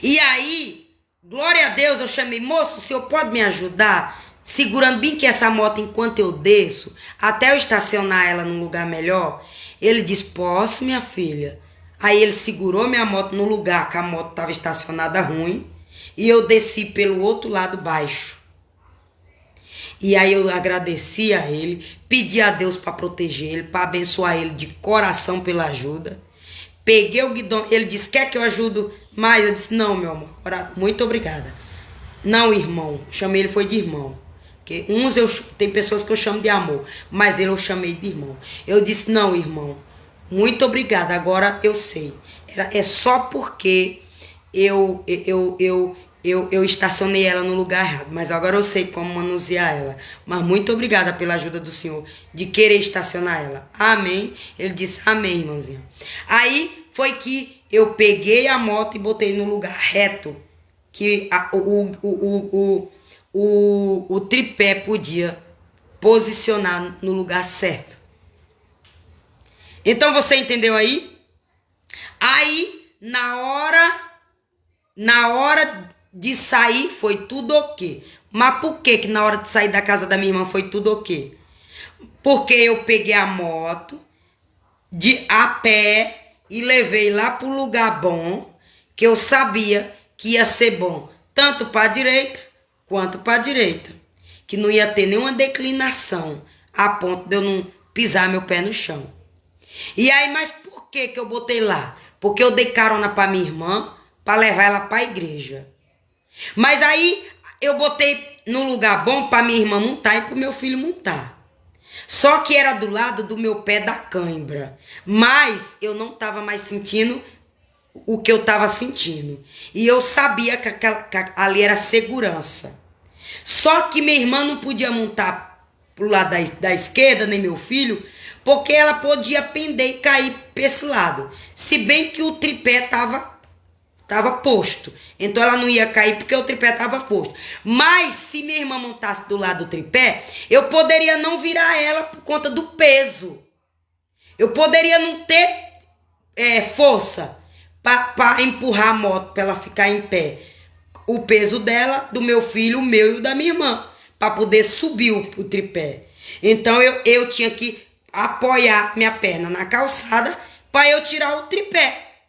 E aí, glória a Deus, eu chamei, moço, o senhor pode me ajudar? Segurando bem que essa moto enquanto eu desço, até eu estacionar ela num lugar melhor. Ele disse, posso, minha filha? Aí ele segurou minha moto no lugar que a moto estava estacionada ruim, e eu desci pelo outro lado baixo. E aí eu agradeci a ele, pedi a Deus para proteger ele, para abençoar ele de coração pela ajuda. Peguei o guidão, ele disse, quer que eu ajudo mais? Eu disse, não, meu amor, muito obrigada. Não, irmão, chamei ele foi de irmão. Porque tem pessoas que eu chamo de amor, mas ele eu chamei de irmão. Eu disse, não, irmão, muito obrigada, agora eu sei. É só porque eu estacionei ela no lugar errado, mas agora eu sei como manusear ela. Mas muito obrigada pela ajuda do Senhor de querer estacionar ela. Amém? Ele disse, amém, irmãzinha. Aí foi que eu peguei a moto e botei no lugar reto, que o tripé podia posicionar no lugar certo. Então você entendeu aí? Aí, na hora de sair, foi tudo ok. Mas por que na hora de sair da casa da minha irmã foi tudo ok? Porque eu peguei a moto a pé e levei lá pro lugar bom, que eu sabia que ia ser bom, tanto para a direita quanto para a direita. Que não ia ter nenhuma declinação a ponto de eu não pisar meu pé no chão. E aí, mas por que eu botei lá? Porque eu dei carona para minha irmã para levar ela para a igreja. Mas aí eu botei no lugar bom para minha irmã montar e para o meu filho montar. Só que era do lado do meu pé da cãibra. Mas eu não estava mais sentindo o que eu estava sentindo. E eu sabia que ali era segurança. Só que minha irmã não podia montar pro lado da esquerda, nem meu filho, porque ela podia pender e cair para esse lado. Se bem que o tripé tava posto. Então ela não ia cair porque o tripé tava posto. Mas se minha irmã montasse do lado do tripé, eu poderia não virar ela por conta do peso. Eu poderia não ter força para empurrar a moto para ela ficar em pé. O peso dela, do meu filho, o meu e o da minha irmã, para poder subir o tripé. Então eu tinha que apoiar minha perna na calçada para eu tirar o tripé.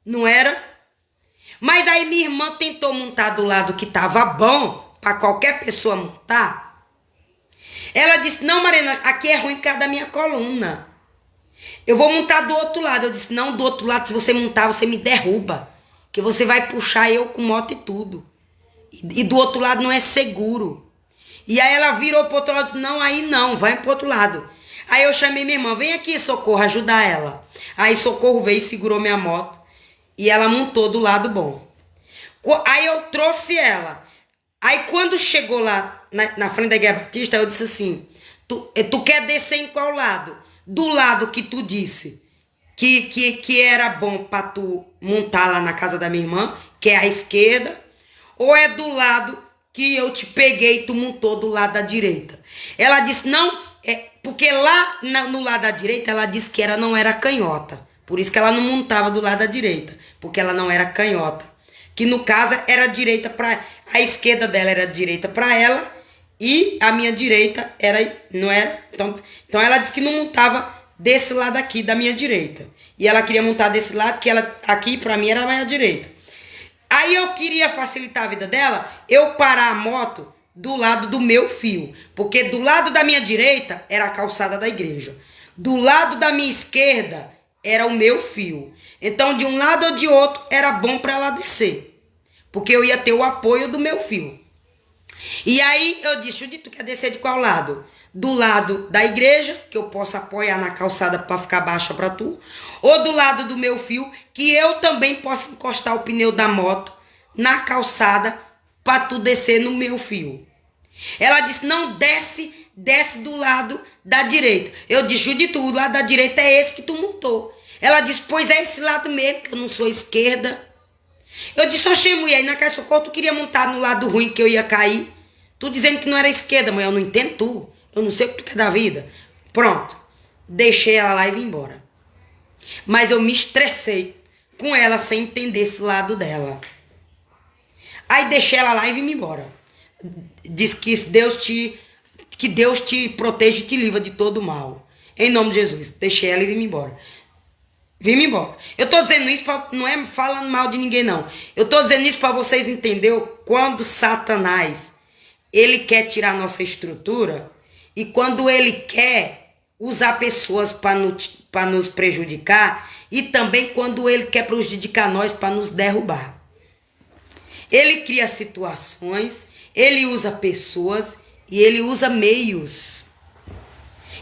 Não era? Mas aí minha irmã tentou montar do lado que tava bom, para qualquer pessoa montar. Ela disse, não, Marina, aqui é ruim por causa da minha coluna. Eu vou montar do outro lado. Eu disse, não, do outro lado, se você montar, você me derruba. Que você vai puxar eu com moto e tudo. E do outro lado não é seguro. E aí ela virou pro outro lado e disse, não, aí não, vai pro outro lado. Aí eu chamei minha irmã, vem aqui, Socorro, ajudar ela. Aí Socorro veio e segurou minha moto. E ela montou do lado bom. Aí eu trouxe ela. Aí quando chegou lá na frente da Igreja Batista, eu disse assim, tu quer descer em qual lado? Do lado que tu disse que era bom para tu montar lá na casa da minha irmã, que é a esquerda, ou é do lado que eu te peguei e tu montou do lado da direita? Ela disse, não, porque lá no lado da direita ela disse que ela não era canhota. Por isso que ela não montava do lado da direita, porque ela não era canhota. Que no caso era direita para a esquerda dela era direita para ela e a minha direita não era. Então ela disse que não montava desse lado aqui da minha direita. E ela queria montar desse lado, que ela aqui para mim era a minha direita. Aí eu queria facilitar a vida dela, eu parar a moto do lado do meu fio, porque do lado da minha direita era a calçada da igreja. Do lado da minha esquerda era o meu fio. Então, de um lado ou de outro, era bom para ela descer. Porque eu ia ter o apoio do meu fio. E aí, eu disse, Judith, tu quer descer de qual lado? Do lado da igreja, que eu posso apoiar na calçada para ficar baixa para tu. Ou do lado do meu fio, que eu também posso encostar o pneu da moto na calçada para tu descer no meu fio. Ela disse, não, desce do lado da direita. Eu disse, Judith, o lado da direita é esse que tu montou. Ela disse, pois é esse lado mesmo, que eu não sou esquerda. Eu disse, oxe, mulher, na casa de Socorro, tu queria montar no lado ruim que eu ia cair. Tu dizendo que não era esquerda, mulher, eu não entendo tu. Eu não sei o que tu quer da vida. Pronto, deixei ela lá e vim embora. Mas eu me estressei com ela sem entender esse lado dela. Aí deixei ela lá e vim embora. Disse que Deus te proteja e te livra de todo mal. Em nome de Jesus. Deixei ela e vim embora. Vim embora. Eu tô dizendo isso, não é falando mal de ninguém, não. Eu tô dizendo isso para vocês entenderem quando Satanás, ele quer tirar nossa estrutura e quando ele quer usar pessoas para nos prejudicar e também quando ele quer prejudicar nós para nos derrubar. Ele cria situações, ele usa pessoas e ele usa meios.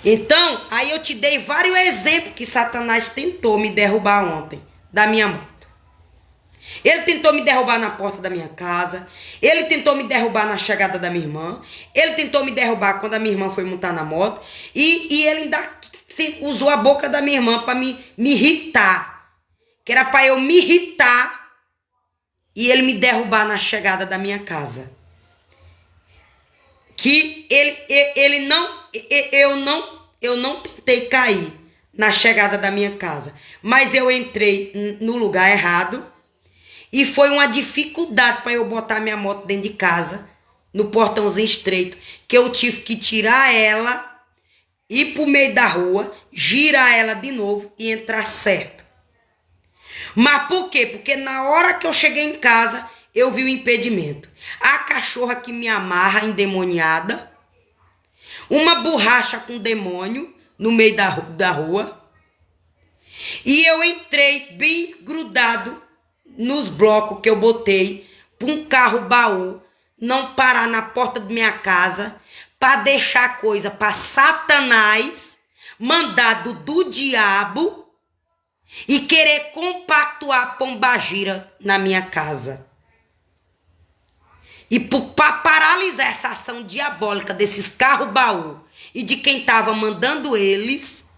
Então, aí eu te dei vários exemplos que Satanás tentou me derrubar ontem, da minha moto. Ele tentou me derrubar na porta da minha casa, ele tentou me derrubar na chegada da minha irmã, ele tentou me derrubar quando a minha irmã foi montar na moto, e ele ainda usou a boca da minha irmã para me irritar, que era para eu me irritar, e ele me derrubar na chegada da minha casa. Que eu não tentei cair na chegada da minha casa, mas eu entrei no lugar errado e foi uma dificuldade para eu botar minha moto dentro de casa, no portãozinho estreito, que eu tive que tirar ela, ir pro meio da rua, girar ela de novo e entrar certo. Mas por quê? Porque na hora que eu cheguei em casa, eu vi o impedimento. A cachorra que me amarra endemoniada, uma borracha com demônio no meio da rua, e eu entrei bem grudado nos blocos que eu botei um carro baú não parar na porta da minha casa para deixar coisa para Satanás, mandado do diabo, e querer compactuar pombagira na minha casa. E para paralisar essa ação diabólica desses carros baú e de quem estava mandando eles,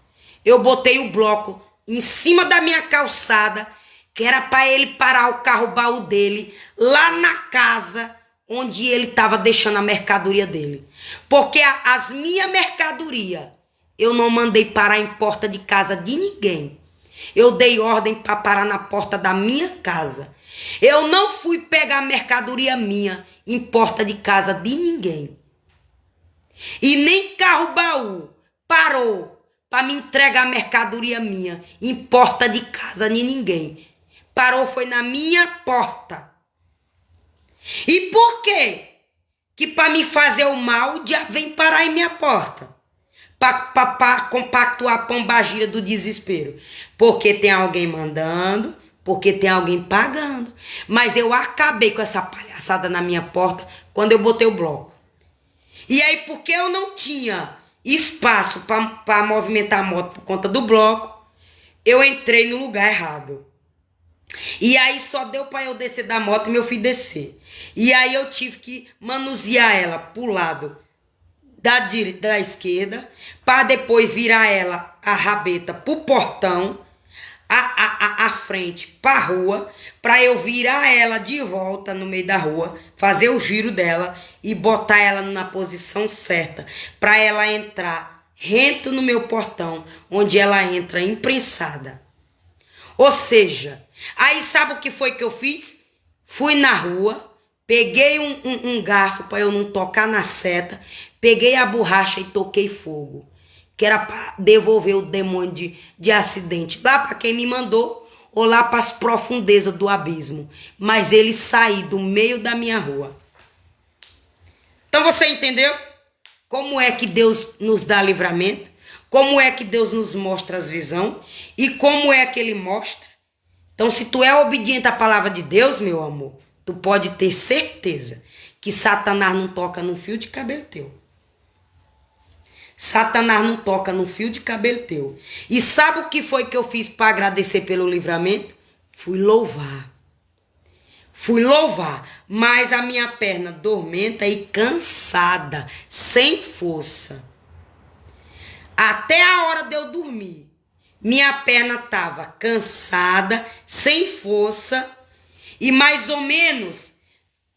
eu botei o bloco em cima da minha calçada, que era para ele parar o carro baú dele lá na casa onde ele estava deixando a mercadoria dele. Porque as minhas mercadorias eu não mandei parar em porta de casa de ninguém. Eu dei ordem para parar na porta da minha casa. Eu não fui pegar mercadoria minha em porta de casa de ninguém. E nem carro baú parou para me entregar mercadoria minha em porta de casa de ninguém. Parou foi na minha porta. E por quê? Que para me fazer o mal, o diabo vem parar em minha porta. Para compactuar a pombagira do desespero. Porque tem alguém mandando, porque tem alguém pagando. Mas eu acabei com essa palhaçada na minha porta quando eu botei o bloco. E aí, porque eu não tinha espaço para movimentar a moto por conta do bloco, eu entrei no lugar errado. E aí só deu para eu descer da moto e meu filho descer. E aí eu tive que manusear ela pro lado da esquerda, para depois virar ela, a rabeta, pro portão, a frente pra rua, para eu virar ela de volta no meio da rua, fazer o giro dela e botar ela na posição certa, para ela entrar rente no meu portão, onde ela entra imprensada. Ou seja, aí sabe o que foi que eu fiz? Fui na rua, peguei um garfo para eu não tocar na seta, peguei a borracha e toquei fogo, que era para devolver o demônio de acidente lá para quem me mandou, ou lá para as profundezas do abismo. Mas ele saiu do meio da minha rua. Então você entendeu? Como é que Deus nos dá livramento? Como é que Deus nos mostra as visões? E como é que ele mostra? Então, se tu é obediente à palavra de Deus, meu amor, tu pode ter certeza que Satanás não toca num fio de cabelo teu. Satanás não toca num fio de cabelo teu. E sabe o que foi que eu fiz para agradecer pelo livramento? Fui louvar. Fui louvar, mas a minha perna dormenta e cansada, sem força. Até a hora de eu dormir, minha perna estava cansada, sem força, e mais ou menos,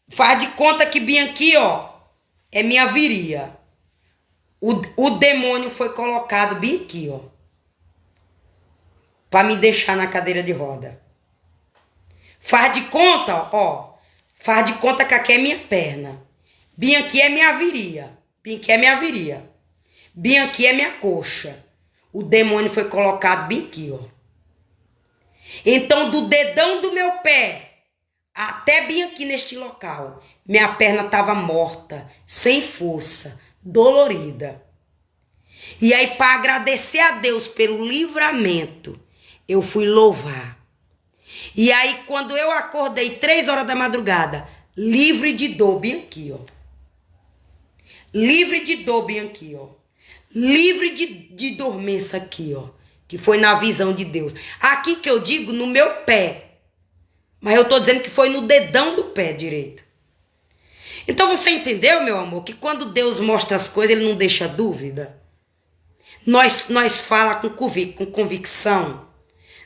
faz de conta que bem aqui, ó, é minha viria. O demônio foi colocado bem aqui, ó, para me deixar na cadeira de roda. Faz de conta, ó, faz de conta que aqui é minha perna. Bem aqui é minha viria. Bem aqui é minha viria. Bem aqui é minha coxa. O demônio foi colocado bem aqui, ó. Então, do dedão do meu pé até bem aqui neste local, minha perna estava morta, sem força, dolorida. E aí, para agradecer a Deus pelo livramento, eu fui louvar. E aí, quando eu acordei 3 horas da madrugada, livre de dor, bem aqui, ó. Livre de dor, bem aqui, ó. Livre de dormência aqui, ó. Que foi na visão de Deus. Aqui que eu digo, no meu pé. Mas eu tô dizendo que foi no dedão do pé direito. Então você entendeu, meu amor, que quando Deus mostra as coisas, ele não deixa dúvida. Nós fala com convicção.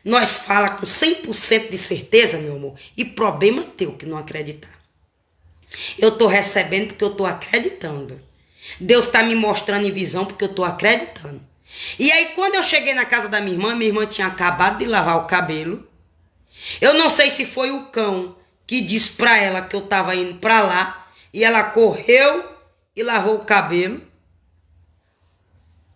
Nós fala com 100% de certeza, meu amor. E problema teu que não acreditar. Eu tô recebendo porque eu tô acreditando. Deus tá me mostrando em visão porque eu tô acreditando. E aí quando eu cheguei na casa da minha irmã tinha acabado de lavar o cabelo. Eu não sei se foi o cão que disse pra ela que eu tava indo pra lá. E ela correu e lavou o cabelo.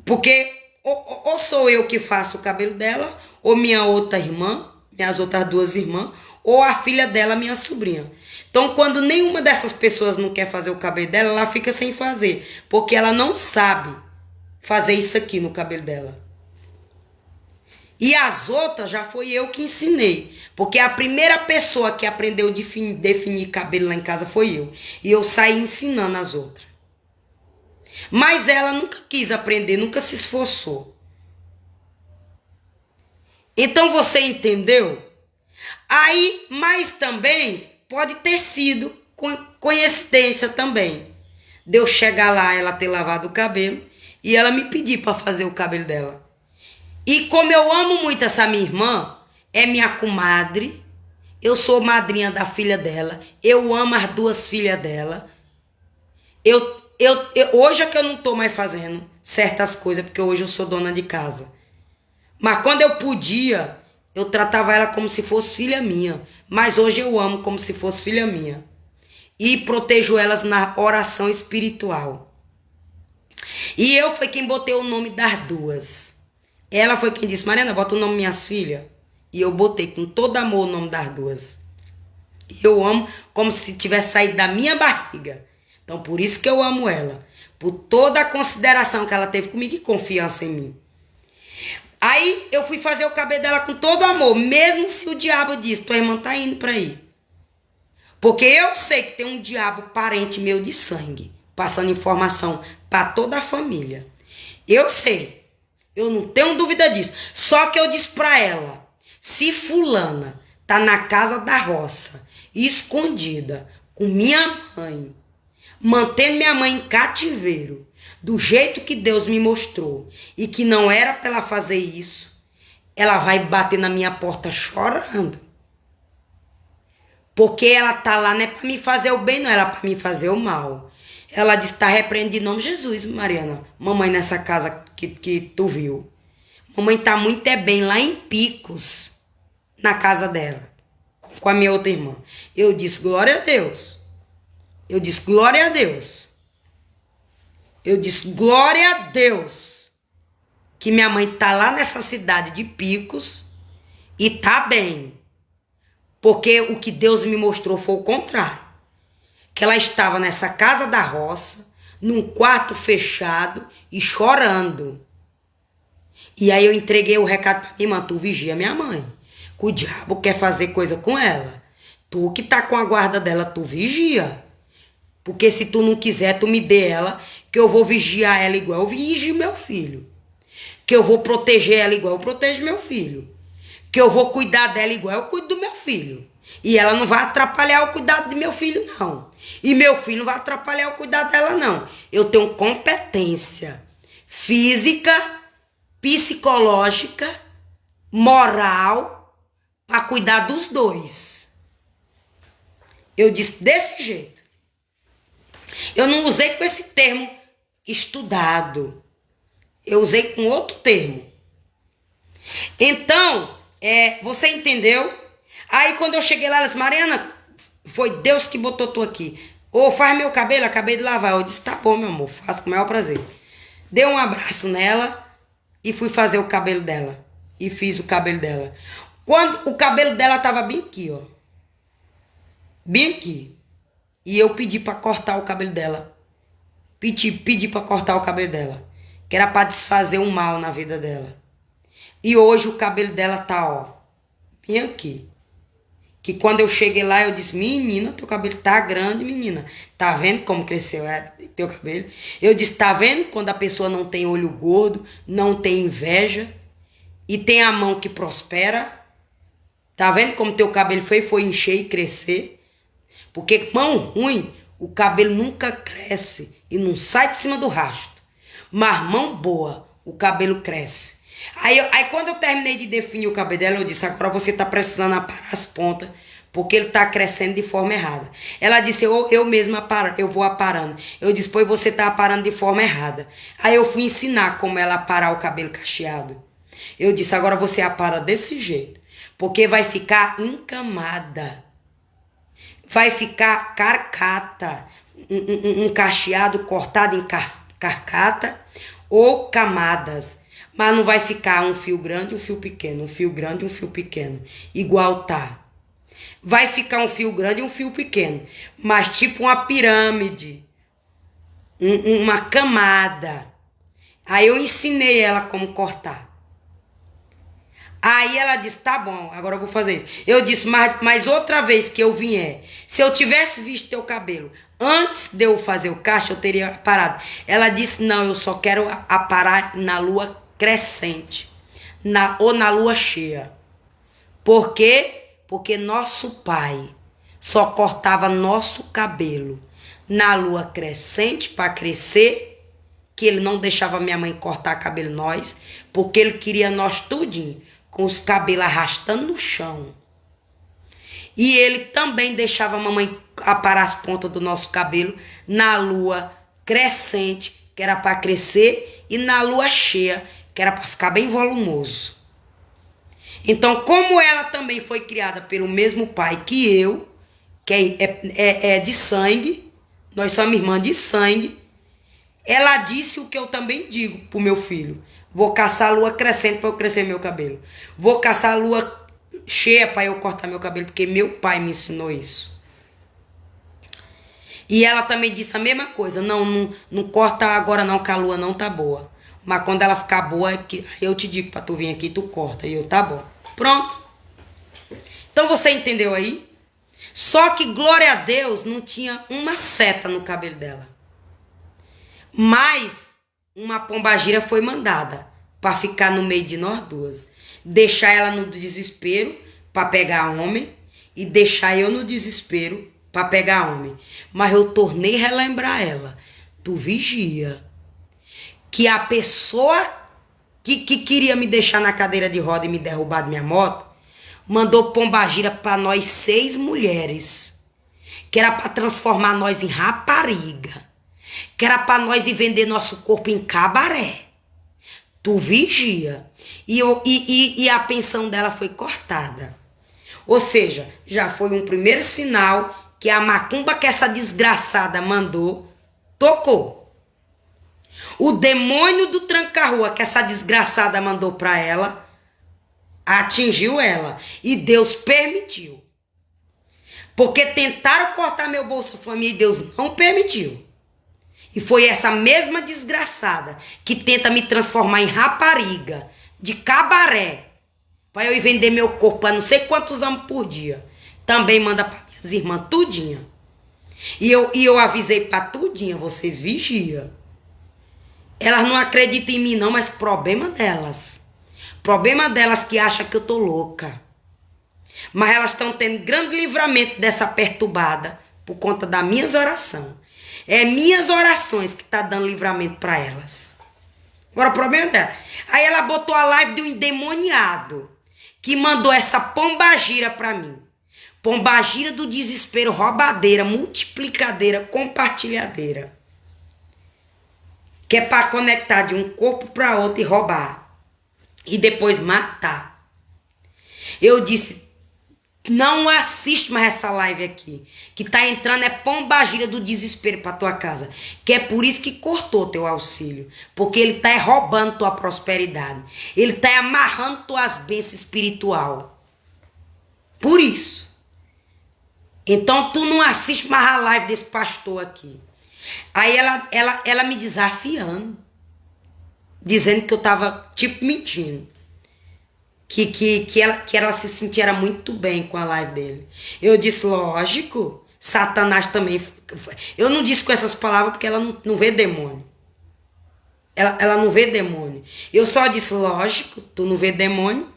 Porque ou sou eu que faço o cabelo dela, ou minha outra irmã, minhas outras 2 irmãs, ou a filha dela, minha sobrinha. Então, quando nenhuma dessas pessoas não quer fazer o cabelo dela, ela fica sem fazer. Porque ela não sabe fazer isso aqui no cabelo dela. E as outras já foi eu que ensinei. Porque a primeira pessoa que aprendeu a definir cabelo lá em casa foi eu. E eu saí ensinando as outras. Mas ela nunca quis aprender, nunca se esforçou. Então você entendeu? Aí, mas também pode ter sido coincidência também. De eu chegar lá, ela ter lavado o cabelo e ela me pedir para fazer o cabelo dela. E como eu amo muito essa minha irmã, é minha comadre, eu sou madrinha da filha dela, eu amo as duas filhas dela. Hoje é que eu não tô mais fazendo certas coisas, porque hoje eu sou dona de casa. Mas quando eu podia, eu tratava ela como se fosse filha minha. Mas hoje eu amo como se fosse filha minha. E protejo elas na oração espiritual. E eu fui quem botei o nome das duas. Ela foi quem disse, Mariana, bota o nome minhas filhas. E eu botei com todo amor o nome das duas. E eu amo como se tivesse saído da minha barriga. Então por isso que eu amo ela. Por toda a consideração que ela teve comigo e confiança em mim. Aí eu fui fazer o cabelo dela com todo amor. Mesmo se o diabo disse, tua irmã tá indo pra aí. Porque eu sei que tem um diabo parente meu de sangue. Passando informação pra toda a família. Eu sei. Eu não tenho dúvida disso. Só que eu disse pra ela, se fulana tá na casa da roça, escondida, com minha mãe, mantendo minha mãe em cativeiro, do jeito que Deus me mostrou, e que não era pra ela fazer isso, ela vai bater na minha porta chorando. Porque ela tá lá não é pra me fazer o bem, não, ela é pra me fazer o mal. Ela disse, tá repreendendo em nome de Jesus, Mariana. Mamãe nessa casa que tu viu. Mamãe tá muito bem lá em Picos, na casa dela, com a minha outra irmã. Eu disse, glória a Deus. Eu disse, glória a Deus. Eu disse, glória a Deus. Que minha mãe tá lá nessa cidade de Picos e tá bem. Porque o que Deus me mostrou foi o contrário. Que ela estava nessa casa da roça, num quarto fechado e chorando. E aí eu entreguei o recado pra minha irmã, tu vigia minha mãe. Que o diabo quer fazer coisa com ela. Tu que tá com a guarda dela, tu vigia. Porque se tu não quiser, tu me dê ela, que eu vou vigiar ela igual eu vigio meu filho. Que eu vou proteger ela igual eu protejo meu filho. Que eu vou cuidar dela igual eu cuido do meu filho. E ela não vai atrapalhar o cuidado de meu filho, não. E meu filho não vai atrapalhar o cuidado dela, não. Eu tenho competência física, psicológica, moral, para cuidar dos dois. Eu disse desse jeito. Eu não usei com esse termo estudado. Eu usei com outro termo. Então, você entendeu? Aí quando eu cheguei lá, ela disse, Mariana, foi Deus que botou tu aqui. Ô, faz meu cabelo, acabei de lavar. Eu disse, tá bom, meu amor, faço com o maior prazer. Dei um abraço nela e fui fazer o cabelo dela. E fiz o cabelo dela. Quando o cabelo dela tava bem aqui, ó. Bem aqui. E eu pedi pra cortar o cabelo dela. Pedi pra cortar o cabelo dela. Que era pra desfazer um mal na vida dela. E hoje o cabelo dela tá, ó. Bem aqui. Que quando eu cheguei lá, eu disse, menina, teu cabelo tá grande, menina. Tá vendo como cresceu teu cabelo? Eu disse, tá vendo quando a pessoa não tem olho gordo, não tem inveja e tem a mão que prospera? Tá vendo como teu cabelo foi encher e crescer? Porque mão ruim, o cabelo nunca cresce e não sai de cima do rastro. Mas mão boa, o cabelo cresce. Aí quando eu terminei de definir o cabelo dela, eu disse, agora você tá precisando aparar as pontas, porque ele tá crescendo de forma errada. Ela disse, eu mesma eu vou aparando. Eu disse, pois você tá aparando de forma errada. Aí eu fui ensinar como ela aparar o cabelo cacheado. Eu disse, agora você apara desse jeito, porque vai ficar encamada. Vai ficar carcata, um cacheado cortado em carcata ou camadas. Mas não vai ficar um fio grande, um fio pequeno, um fio grande, um fio pequeno. Igual tá. Vai ficar um fio grande e um fio pequeno. Mas tipo uma pirâmide. Uma camada. Aí eu ensinei ela como cortar. Aí ela disse, tá bom, agora eu vou fazer isso. Eu disse, mas outra vez que eu vier, se eu tivesse visto teu cabelo antes de eu fazer o cacho, eu teria parado. Ela disse, não, eu só quero parar na lua crescente, ou na lua cheia. Por quê? Porque nosso pai só cortava nosso cabelo na lua crescente para crescer, que ele não deixava minha mãe cortar cabelo nós, porque ele queria nós tudinho, com os cabelos arrastando no chão. E ele também deixava a mamãe aparar as pontas do nosso cabelo na lua crescente, que era para crescer, e na lua cheia, que era para ficar bem volumoso. Então, como ela também foi criada pelo mesmo pai que eu, que é de sangue, nós somos irmãs de sangue, ela disse o que eu também digo pro meu filho. Vou caçar a lua crescente para eu crescer meu cabelo. Vou caçar a lua cheia para eu cortar meu cabelo, porque meu pai me ensinou isso. E ela também disse a mesma coisa. Não corta agora não, que a lua não tá boa. Mas quando ela ficar boa, eu te digo para tu vir aqui, tu corta. E eu, tá bom. Pronto. Então você entendeu aí? Só que, glória a Deus, não tinha uma seta no cabelo dela. Mas uma pombagira foi mandada para ficar no meio de nós duas. Deixar ela no desespero para pegar homem e deixar eu no desespero para pegar homem. Mas eu tornei relembrar ela. Tu vigia que a pessoa que queria me deixar na cadeira de roda e me derrubar de minha moto mandou pombagira para nós 6 mulheres, que era para transformar nós em rapariga, que era para nós ir vender nosso corpo em cabaré. Tu vigia. E a pensão dela foi cortada. Ou seja, já foi um primeiro sinal que a macumba que essa desgraçada mandou, tocou. O demônio do tranca-rua que essa desgraçada mandou para ela, atingiu ela. E Deus permitiu. Porque tentaram cortar meu Bolsa Família e Deus não permitiu. E foi essa mesma desgraçada que tenta me transformar em rapariga, de cabaré, para eu ir vender meu corpo a não sei quantos anos por dia. Também manda para minhas irmãs tudinha. E eu avisei para tudinha, vocês vigiam. Elas não acreditam em mim não, mas problema delas. Problema delas que acham que eu tô louca. Mas elas estão tendo grande livramento dessa perturbada por conta das minhas orações. É minhas orações que tá dando livramento para elas. Agora o problema dela. Aí ela botou a live de um endemoniado que mandou essa pombagira para mim. Pombagira do desespero, roubadeira, multiplicadeira, compartilhadeira. Que é para conectar de um corpo para outro e roubar. E depois matar. Eu disse, não assiste mais essa live aqui. Que tá entrando é pombagira do desespero pra tua casa. Que é por isso que cortou teu auxílio. Porque ele tá roubando tua prosperidade. Ele tá amarrando tuas bênçãos espiritual. Por isso. Então tu não assiste mais a live desse pastor aqui. Aí ela me desafiando. Dizendo que eu tava tipo mentindo. Que ela se sentia muito bem com a live dele. Eu disse, lógico, Satanás também. Eu não disse com essas palavras porque ela não vê demônio. Ela não vê demônio. Eu só disse, lógico, tu não vê demônio.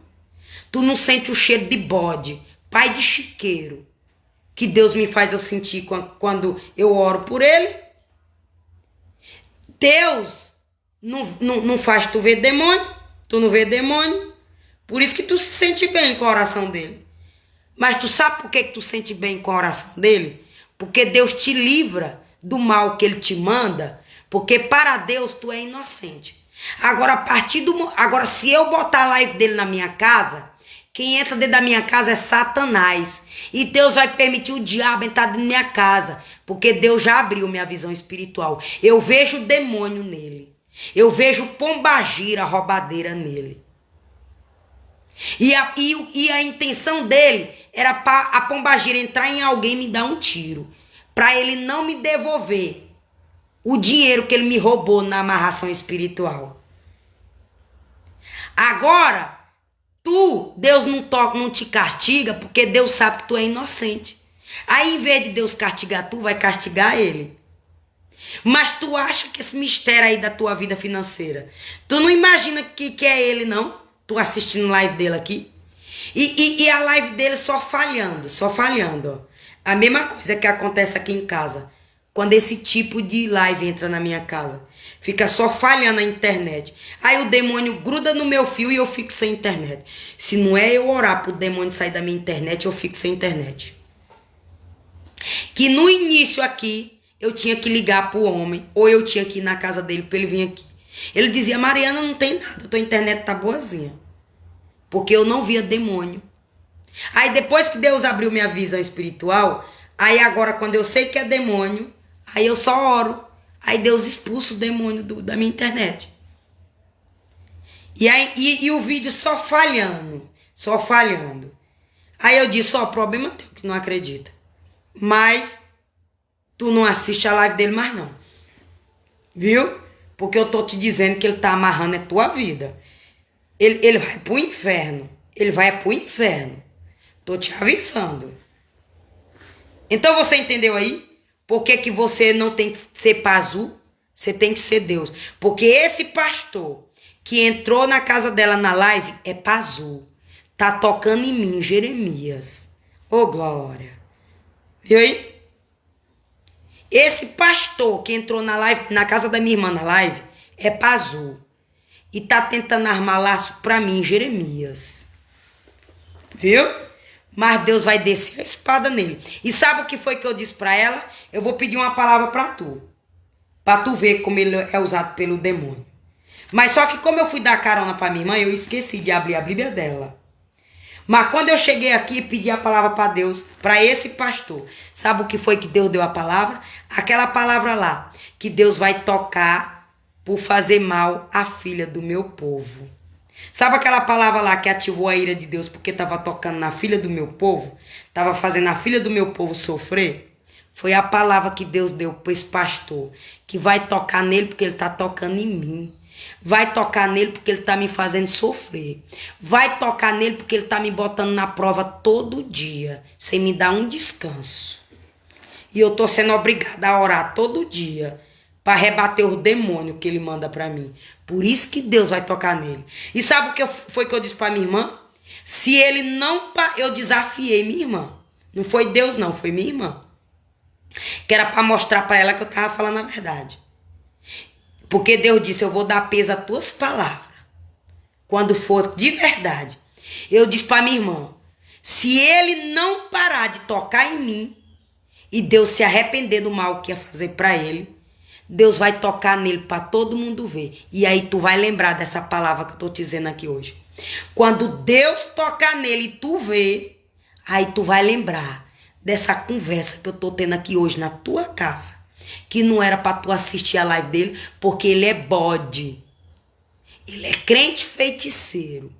Tu não sente o cheiro de bode, pai de chiqueiro, que Deus me faz eu sentir quando eu oro por ele. Deus não faz tu ver demônio. Tu não vê demônio. Por isso que tu se sente bem com a oração dele. Mas tu sabe por que tu sente bem com a oração dele? Porque Deus te livra do mal que ele te manda. Porque para Deus tu é inocente. Agora se eu botar a live dele na minha casa, quem entra dentro da minha casa é Satanás. E Deus vai permitir o diabo entrar dentro da minha casa. Porque Deus já abriu minha visão espiritual. Eu vejo demônio nele. Eu vejo pombagira, roubadeira nele. E a intenção dele era para a pombagira entrar em alguém e me dar um tiro. Para ele não me devolver o dinheiro que ele me roubou na amarração espiritual. Agora, Deus não toca, não te castiga, porque Deus sabe que tu é inocente. Aí, em vez de Deus castigar tu, vai castigar ele. Mas tu acha que esse mistério aí da tua vida financeira, tu não imagina que é ele, não? Tu assistindo live dele aqui? E a live dele só falhando, ó. A mesma coisa que acontece aqui em casa. Quando esse tipo de live entra na minha casa. Fica só falhando a internet. Aí o demônio gruda no meu fio e eu fico sem internet. Se não é eu orar pro demônio sair da minha internet, eu fico sem internet. Que no início aqui, eu tinha que ligar pro homem, ou eu tinha que ir na casa dele pra ele vir aqui. Ele dizia, Mariana, não tem nada, tua internet tá boazinha. Porque eu não via demônio. Aí depois que Deus abriu minha visão espiritual, aí agora quando eu sei que é demônio, aí eu só oro. Aí Deus expulsa o demônio da minha internet. E o vídeo só falhando. Aí eu disse, ó, problema teu que não acredita. Mas tu não assiste a live dele mais não. Viu? Porque eu tô te dizendo que ele tá amarrando a tua vida. Ele vai pro inferno. Ele vai pro inferno. Tô te avisando. Então você entendeu aí? Por que você não tem que ser Pazu? Você tem que ser Deus. Porque esse pastor que entrou na casa dela na live é Pazu. Tá tocando em mim, Jeremias. Ô, glória. Viu aí? Esse pastor que entrou na live, na casa da minha irmã na live, é Pazu. E tá tentando armar laço pra mim, Jeremias. Viu? Mas Deus vai descer a espada nele. E sabe o que foi que eu disse pra ela? Eu vou pedir uma palavra pra tu. Pra tu ver como ele é usado pelo demônio. Mas só que como eu fui dar carona pra minha irmã, eu esqueci de abrir a Bíblia dela. Mas quando eu cheguei aqui e pedi a palavra pra Deus, pra esse pastor, sabe o que foi que Deus deu a palavra? Aquela palavra lá, que Deus vai tocar por fazer mal à filha do meu povo. Sabe aquela palavra lá que ativou a ira de Deus porque estava tocando na filha do meu povo? Estava fazendo a filha do meu povo sofrer? Foi a palavra que Deus deu para esse pastor. Que vai tocar nele porque ele está tocando em mim. Vai tocar nele porque ele está me fazendo sofrer. Vai tocar nele porque ele está me botando na prova todo dia. Sem me dar um descanso. E eu estou sendo obrigada a orar todo dia. Para rebater o demônio que ele manda para mim. Por isso que Deus vai tocar nele. E sabe o que foi que eu disse para minha irmã? Se ele não... Eu desafiei minha irmã. Não foi Deus não, foi minha irmã. Que era para mostrar para ela que eu estava falando a verdade. Porque Deus disse, eu vou dar peso às tuas palavras. Quando for de verdade. Eu disse para minha irmã, se ele não parar de tocar em mim, e Deus se arrepender do mal que ia fazer para ele, Deus vai tocar nele para todo mundo ver. E aí tu vai lembrar dessa palavra que eu tô te dizendo aqui hoje. Quando Deus tocar nele e tu ver, aí tu vai lembrar dessa conversa que eu tô tendo aqui hoje na tua casa. Que não era para tu assistir a live dele, porque ele é bode. Ele é crente feiticeiro.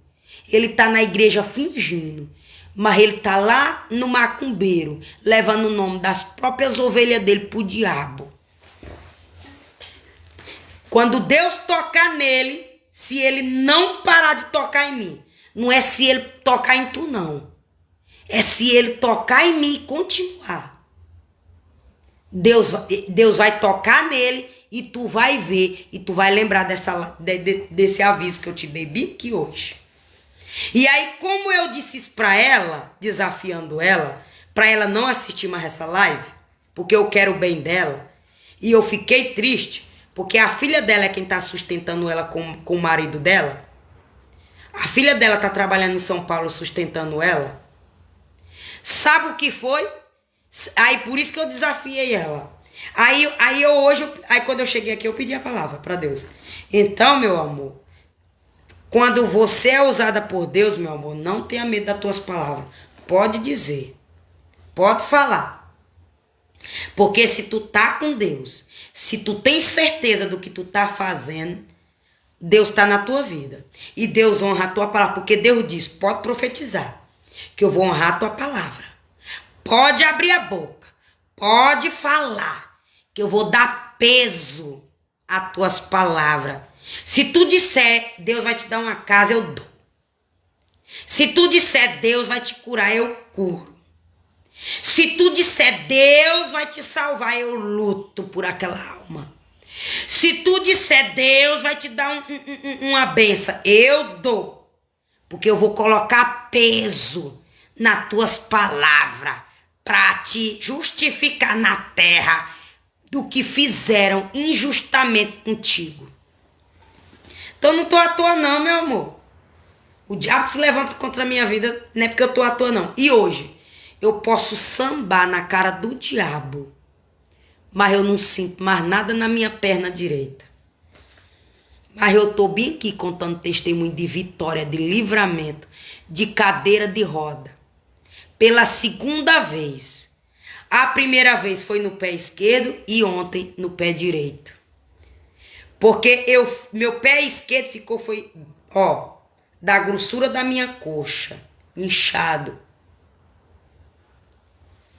Ele tá na igreja fingindo. Mas ele tá lá no macumbeiro, levando o nome das próprias ovelhas dele pro diabo. Quando Deus tocar nele, se ele não parar de tocar em mim, não é se ele tocar em tu, não. É se ele tocar em mim e continuar. Deus vai tocar nele e tu vai ver, e tu vai lembrar desse aviso que eu te dei bem aqui hoje. E aí, como eu disse isso pra ela, desafiando ela, pra ela não assistir mais essa live, porque eu quero o bem dela, e eu fiquei triste, porque a filha dela é quem tá sustentando ela com o marido dela. A filha dela tá trabalhando em São Paulo sustentando ela. Sabe o que foi? Aí por isso que eu desafiei ela. Aí quando eu cheguei aqui, eu pedi a palavra para Deus. Então, meu amor, quando você é usada por Deus, meu amor, não tenha medo das tuas palavras. Pode dizer. Pode falar. Porque se tu tá com Deus, se tu tem certeza do que tu tá fazendo, Deus tá na tua vida. E Deus honra a tua palavra. Porque Deus diz, pode profetizar, que eu vou honrar a tua palavra. Pode abrir a boca. Pode falar, que eu vou dar peso às tuas palavras. Se tu disser, Deus vai te dar uma casa, eu dou. Se tu disser Deus vai te curar, eu curo. Se tu disser Deus vai te salvar, eu luto por aquela alma. Se tu disser Deus vai te dar uma benção, eu dou. Porque eu vou colocar peso nas tuas palavras para te justificar na terra do que fizeram injustamente contigo. Então não tô à toa não, meu amor. O diabo se levanta contra a minha vida, não é porque eu tô à toa não. E hoje eu posso sambar na cara do diabo, mas eu não sinto mais nada na minha perna direita. Mas eu tô bem aqui contando testemunho de vitória, de livramento, de cadeira de roda. Pela segunda vez. A primeira vez foi no pé esquerdo e ontem no pé direito. Porque meu pé esquerdo foi, da grossura da minha coxa, inchado.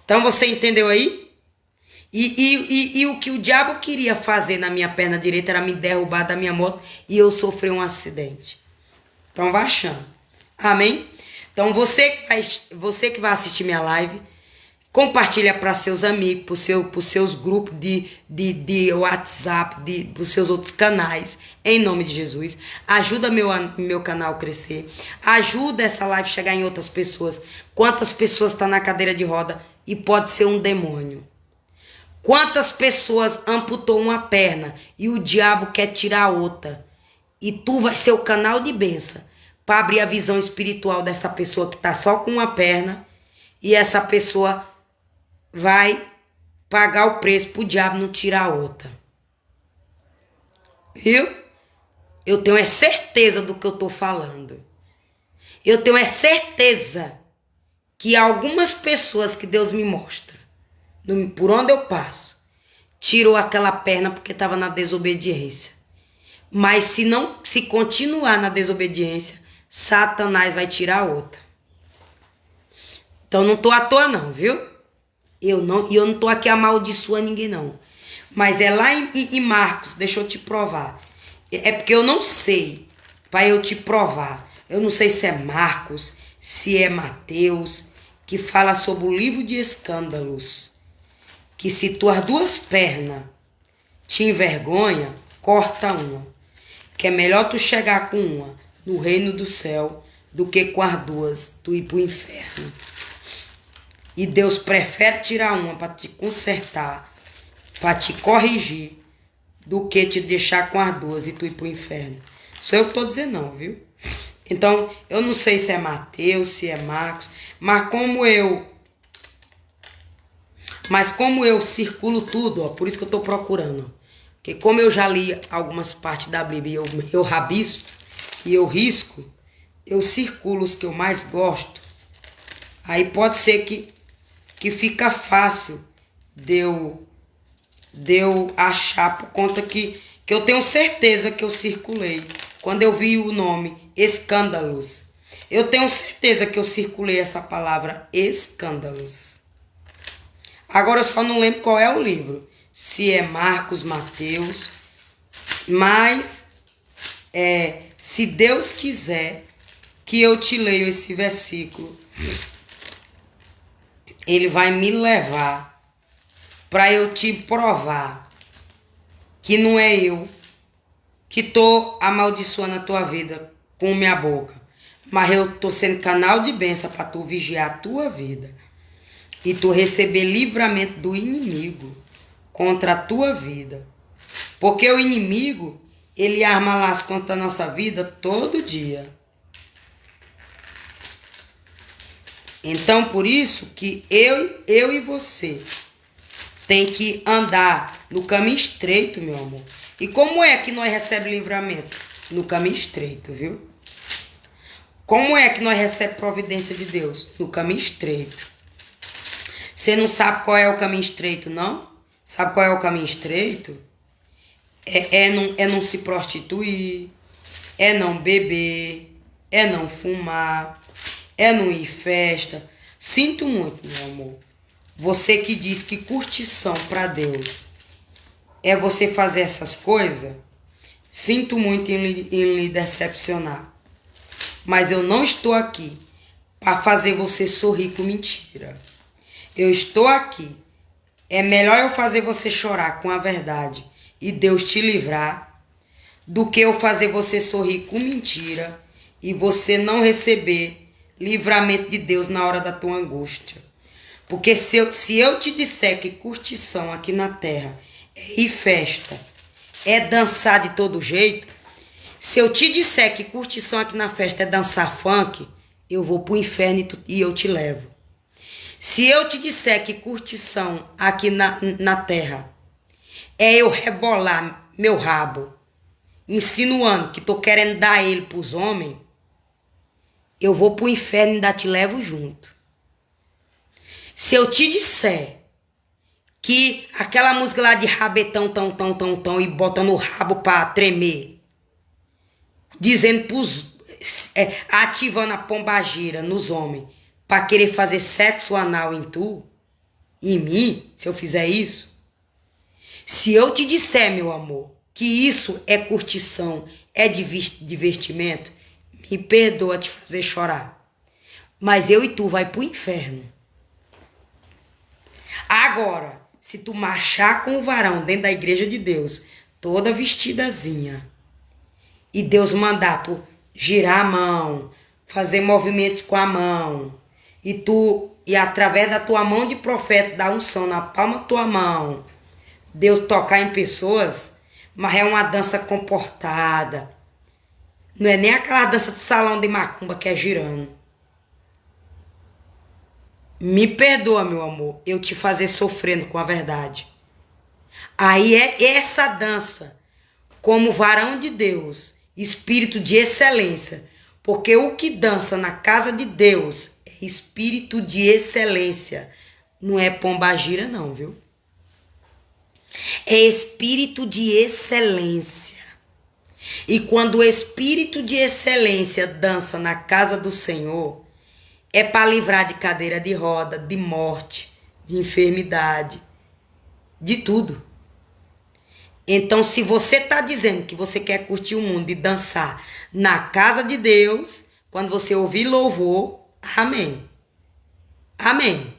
Então você entendeu aí? E o que o diabo queria fazer na minha perna direita era me derrubar da minha moto e eu sofri um acidente. Então vai achando. Amém? Então você que vai assistir minha live, compartilha para seus amigos, para seus grupos de WhatsApp, para os seus outros canais, em nome de Jesus. Ajuda meu canal a crescer. Ajuda essa live a chegar em outras pessoas. Quantas pessoas estão na cadeira de roda e pode ser um demônio? Quantas pessoas amputou uma perna e o diabo quer tirar a outra? E tu vai ser o canal de bênção para abrir a visão espiritual dessa pessoa que está só com uma perna e essa pessoa vai pagar o preço para o diabo não tirar a outra. Viu? Eu tenho certeza do que eu estou falando. Eu tenho certeza que algumas pessoas que Deus me mostra, por onde eu passo, tirou aquela perna porque estava na desobediência. Mas se continuar na desobediência, Satanás vai tirar a outra. Então não tô à toa não, viu? Eu não tô aqui amaldiçoando ninguém não. Mas é lá em Marcos, deixa eu te provar. É porque eu não sei, para eu te provar. Eu não sei se é Marcos, se é Mateus, que fala sobre o livro de escândalos. Que se tuas duas pernas te envergonha, corta uma. Que é melhor tu chegar com uma no reino do céu do que com as duas tu ir pro inferno. E Deus prefere tirar uma para te consertar, para te corrigir, do que te deixar com as duas e tu ir pro inferno. Sou eu que tô dizendo não, viu? Então, eu não sei se é Mateus, se é Marcos, mas como eu circulo tudo, por isso que eu tô procurando. Porque como eu já li algumas partes da Bíblia, eu rabisco e eu risco, eu circulo os que eu mais gosto. Aí pode ser que fica fácil de eu achar, por conta que eu tenho certeza que eu circulei. Quando eu vi o nome escândalos, eu tenho certeza que eu circulei essa palavra escândalos. Agora eu só não lembro qual é o livro. Se é Marcos, Mateus. Mas, se Deus quiser que eu te leia esse versículo, ele vai me levar para eu te provar que não é eu que tô amaldiçoando a tua vida com minha boca, mas eu tô sendo canal de bênção para tu vigiar a tua vida e tu receber livramento do inimigo contra a tua vida. Porque o inimigo, ele arma laço contra a nossa vida todo dia. Então, por isso que eu e você tem que andar no caminho estreito, meu amor. E como é que nós recebemos livramento? No caminho estreito, viu? Como é que nós recebemos providência de Deus? No caminho estreito. Você não sabe qual é o caminho estreito, não? Sabe qual é o caminho estreito? É não se prostituir, é não beber, é não fumar, é não ir festa. Sinto muito, meu amor. Você que diz que curtição para Deus é você fazer essas coisas, sinto muito em lhe decepcionar. Mas eu não estou aqui para fazer você sorrir com mentira. Eu estou aqui. É melhor eu fazer você chorar com a verdade e Deus te livrar do que eu fazer você sorrir com mentira e você não receber livramento de Deus na hora da tua angústia. Porque se eu te disser que curtição aqui na terra é ir festa, é dançar de todo jeito, se eu te disser que curtição aqui na festa é dançar funk, eu vou pro inferno e eu te levo. Se eu te disser que curtição aqui na terra é eu rebolar meu rabo, insinuando que tô querendo dar ele pros homens, eu vou pro inferno e ainda te levo junto. Se eu te disser que aquela música lá de rabetão, tão, e botando o rabo pra tremer, dizendo ativando a pombagira nos homens, pra querer fazer sexo anal em mim, se eu fizer isso. Se eu te disser, meu amor, que isso é curtição, é divertimento, me perdoa te fazer chorar. Mas eu e tu vai pro inferno. Agora, se tu marchar com o varão dentro da igreja de Deus, toda vestidazinha, e Deus mandar tu girar a mão, fazer movimentos com a mão, e através da tua mão de profeta dar unção na palma da tua mão, Deus tocar em pessoas, mas é uma dança comportada. Não é nem aquela dança de salão de macumba que é girando. Me perdoa, meu amor, eu te fazer sofrendo com a verdade. Aí é essa dança, como varão de Deus, espírito de excelência. Porque o que dança na casa de Deus é espírito de excelência. Não é pombagira não, viu? É espírito de excelência. E quando o espírito de excelência dança na casa do Senhor, é para livrar de cadeira de roda, de morte, de enfermidade, de tudo. Então, se você está dizendo que você quer curtir o mundo e dançar na casa de Deus, quando você ouvir louvor, amém. Amém.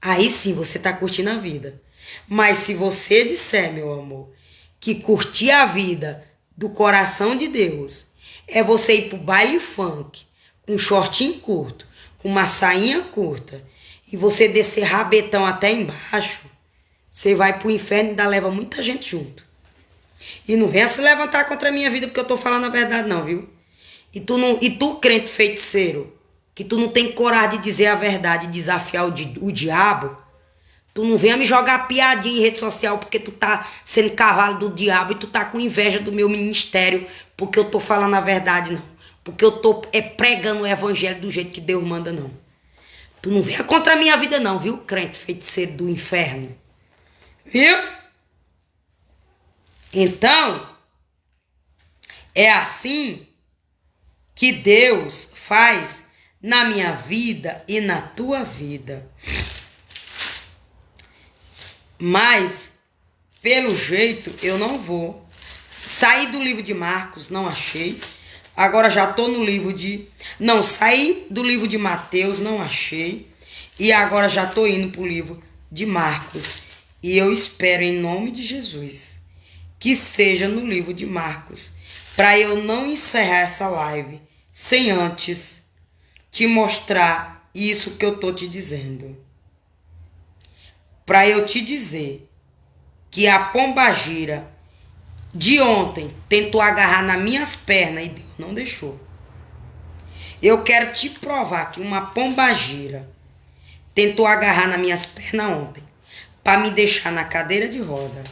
Aí sim você está curtindo a vida. Mas se você disser, meu amor, que curtir a vida do coração de Deus é você ir pro baile funk, com um shortinho curto, com uma sainha curta, e você descer rabetão até embaixo, você vai pro inferno e ainda leva muita gente junto. E não venha se levantar contra a minha vida porque eu tô falando a verdade não, viu? E tu crente feiticeiro, que tu não tem coragem de dizer a verdade e desafiar o diabo, tu não venha me jogar piadinha em rede social porque tu tá sendo cavalo do diabo e tu tá com inveja do meu ministério porque eu tô falando a verdade não. Porque eu tô pregando o evangelho do jeito que Deus manda não. Tu não venha contra a minha vida não, viu, crente feiticeiro do inferno. Viu? Então, é assim que Deus faz na minha vida e na tua vida. Mas, pelo jeito, eu não vou. Saí do livro de Marcos, não achei. Agora já tô no livro Não, saí do livro de Mateus, não achei. E agora já tô indo pro livro de Marcos. E eu espero, em nome de Jesus, que seja no livro de Marcos. Para eu não encerrar essa live sem antes te mostrar isso que eu tô te dizendo. Para eu te dizer que a pombagira de ontem tentou agarrar nas minhas pernas e Deus não deixou. Eu quero te provar que uma pombagira tentou agarrar nas minhas pernas ontem para me deixar na cadeira de roda.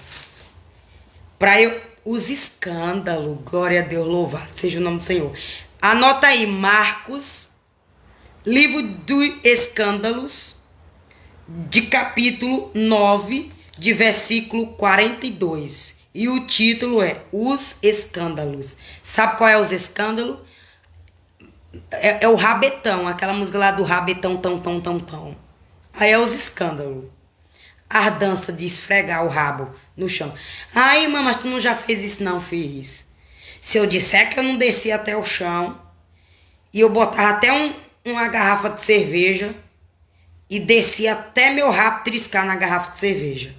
Os escândalos, glória a Deus, louvado seja o nome do Senhor. Anota aí, Marcos, livro dos escândalos, de capítulo 9, de versículo 42. E o título é Os Escândalos. Sabe qual é os escândalos? É o rabetão, aquela música lá do rabetão, tão. Aí é os escândalos. A dança de esfregar o rabo no chão. Ai, irmã, mas tu não já fez isso? Não fiz. Se eu disser que eu não desci até o chão e eu botava até uma garrafa de cerveja e descia até meu rabo triscar na garrafa de cerveja.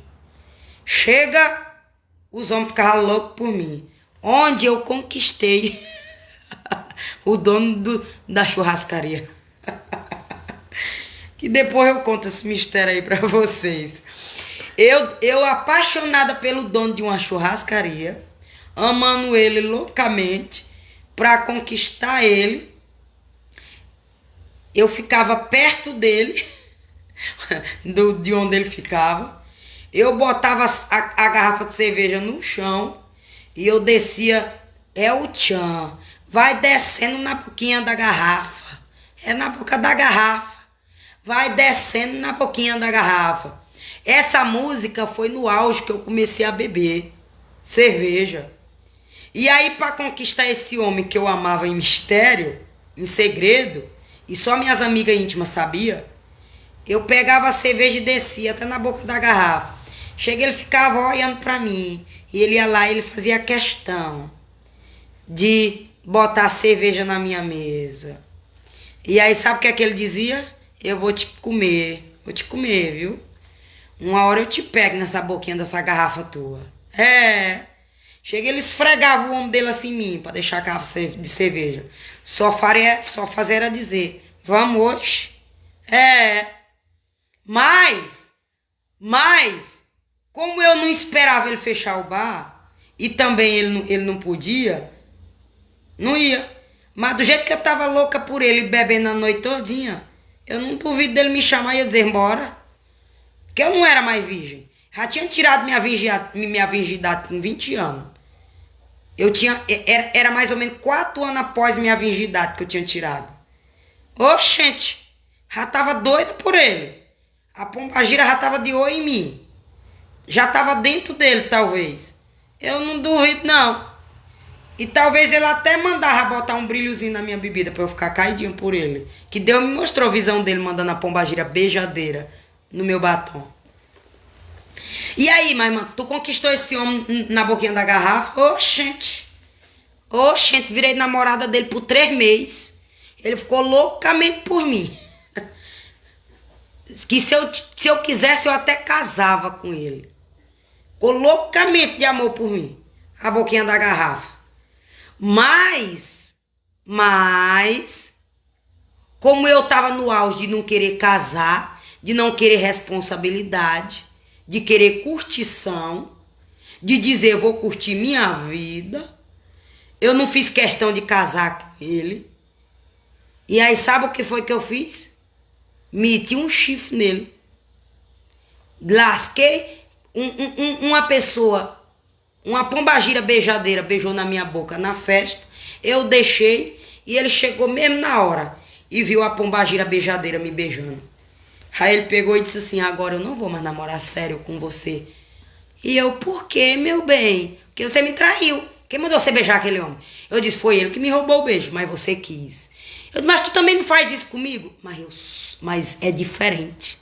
Chega, os homens ficavam loucos por mim. Onde eu conquistei o dono da churrascaria. Que depois eu conto esse mistério aí pra vocês. Eu apaixonada pelo dono de uma churrascaria, amando ele loucamente, pra conquistar ele, eu ficava perto dele, de onde ele ficava. Eu botava a garrafa de cerveja no chão e eu descia, é o tchan, vai descendo na boquinha da garrafa, é na boca da garrafa, vai descendo na boquinha da garrafa. Essa música foi no auge que eu comecei a beber cerveja. E aí, para conquistar esse homem que eu amava em mistério, em segredo, e só minhas amigas íntimas sabiam, eu pegava a cerveja e descia até na boca da garrafa. Cheguei, ele ficava olhando para mim. E ele ia lá e ele fazia questão de botar a cerveja na minha mesa. E aí, sabe o que é que ele dizia? Eu vou te comer, viu? Uma hora eu te pego nessa boquinha dessa garrafa tua. É. Cheguei, ele esfregava o ombro dele assim em mim, pra deixar a garrafa de cerveja. Só fazer era dizer, vamos hoje? É. Mas, como eu não esperava ele fechar o bar, e também ele não podia, não ia. Mas do jeito que eu tava louca por ele, bebendo a noite todinha, eu não duvido dele me chamar e eu dizer, embora. Que eu não era mais virgem. Já tinha tirado minha virgindade com 20 anos. Era mais ou menos 4 anos após minha virgindade que eu tinha tirado. Oxente, já tava doida por ele. A pombagira já tava de olho em mim. Já tava dentro dele, talvez. Eu não duvido, não. E talvez ele até mandava botar um brilhozinho na minha bebida pra eu ficar caidinho por ele. Que Deus me mostrou a visão dele mandando a pombagira beijadeira no meu batom. E aí, minha irmã, tu conquistou esse homem na boquinha da garrafa? Oxente, virei namorada dele por 3 meses. Ele ficou loucamente por mim. Que se eu quisesse, eu até casava com ele. Ficou loucamente de amor por mim. A boquinha da garrafa. Mas, como eu tava no auge de não querer casar, de não querer responsabilidade, de querer curtição, de dizer eu vou curtir minha vida, eu não fiz questão de casar com ele. E aí sabe o que foi que eu fiz? Meti um chifre nele. Lasquei uma pessoa, uma pombagira beijadeira beijou na minha boca na festa. Eu deixei e ele chegou mesmo na hora e viu a pombagira beijadeira me beijando. Aí ele pegou e disse assim, agora eu não vou mais namorar sério com você. E eu, por quê, meu bem? Porque você me traiu. Quem mandou você beijar aquele homem? Eu disse, foi ele que me roubou o beijo, mas você quis. Eu disse, mas tu também não faz isso comigo? Mas é diferente.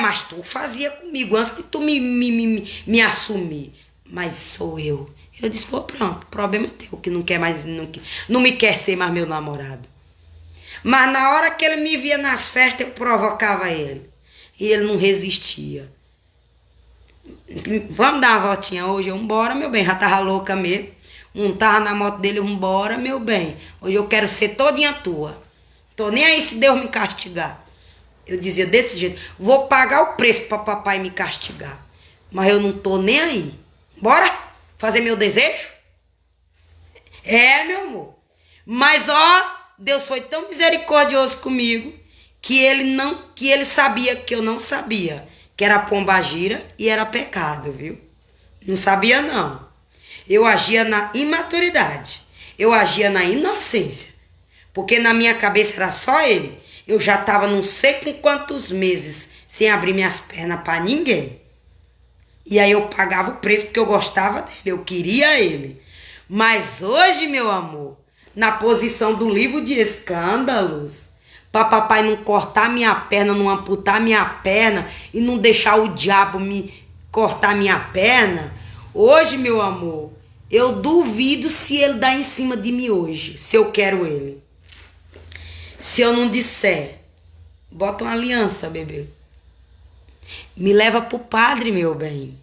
Mas tu fazia comigo antes de tu me assumir. Mas sou eu. Eu disse, pô, pronto, o problema é teu, que não quer mais, não me quer ser mais meu namorado. Mas na hora que ele me via nas festas, eu provocava ele. E ele não resistia. Vamos dar uma voltinha hoje? Vambora, meu bem. Já tava louca mesmo. Tava na moto dele, vambora, meu bem. Hoje eu quero ser todinha tua. Tô nem aí se Deus me castigar. Eu dizia desse jeito. Vou pagar o preço pra papai me castigar. Mas eu não tô nem aí. Bora fazer meu desejo? Meu amor. Mas Deus foi tão misericordioso comigo que ele sabia que eu não sabia, que era pombagira e era pecado, viu? Não sabia, não. Eu agia na imaturidade, eu agia na inocência, porque na minha cabeça era só ele. Eu já estava não sei com quantos meses sem abrir minhas pernas para ninguém. E aí eu pagava o preço porque eu gostava dele, eu queria ele. Mas hoje, meu amor, na posição do livro de escândalos, para papai não cortar minha perna, não amputar minha perna e não deixar o diabo me cortar minha perna, hoje, meu amor, eu duvido se ele dá em cima de mim hoje, se eu quero ele. Se eu não disser, bota uma aliança, bebê. Me leva pro padre, meu bem.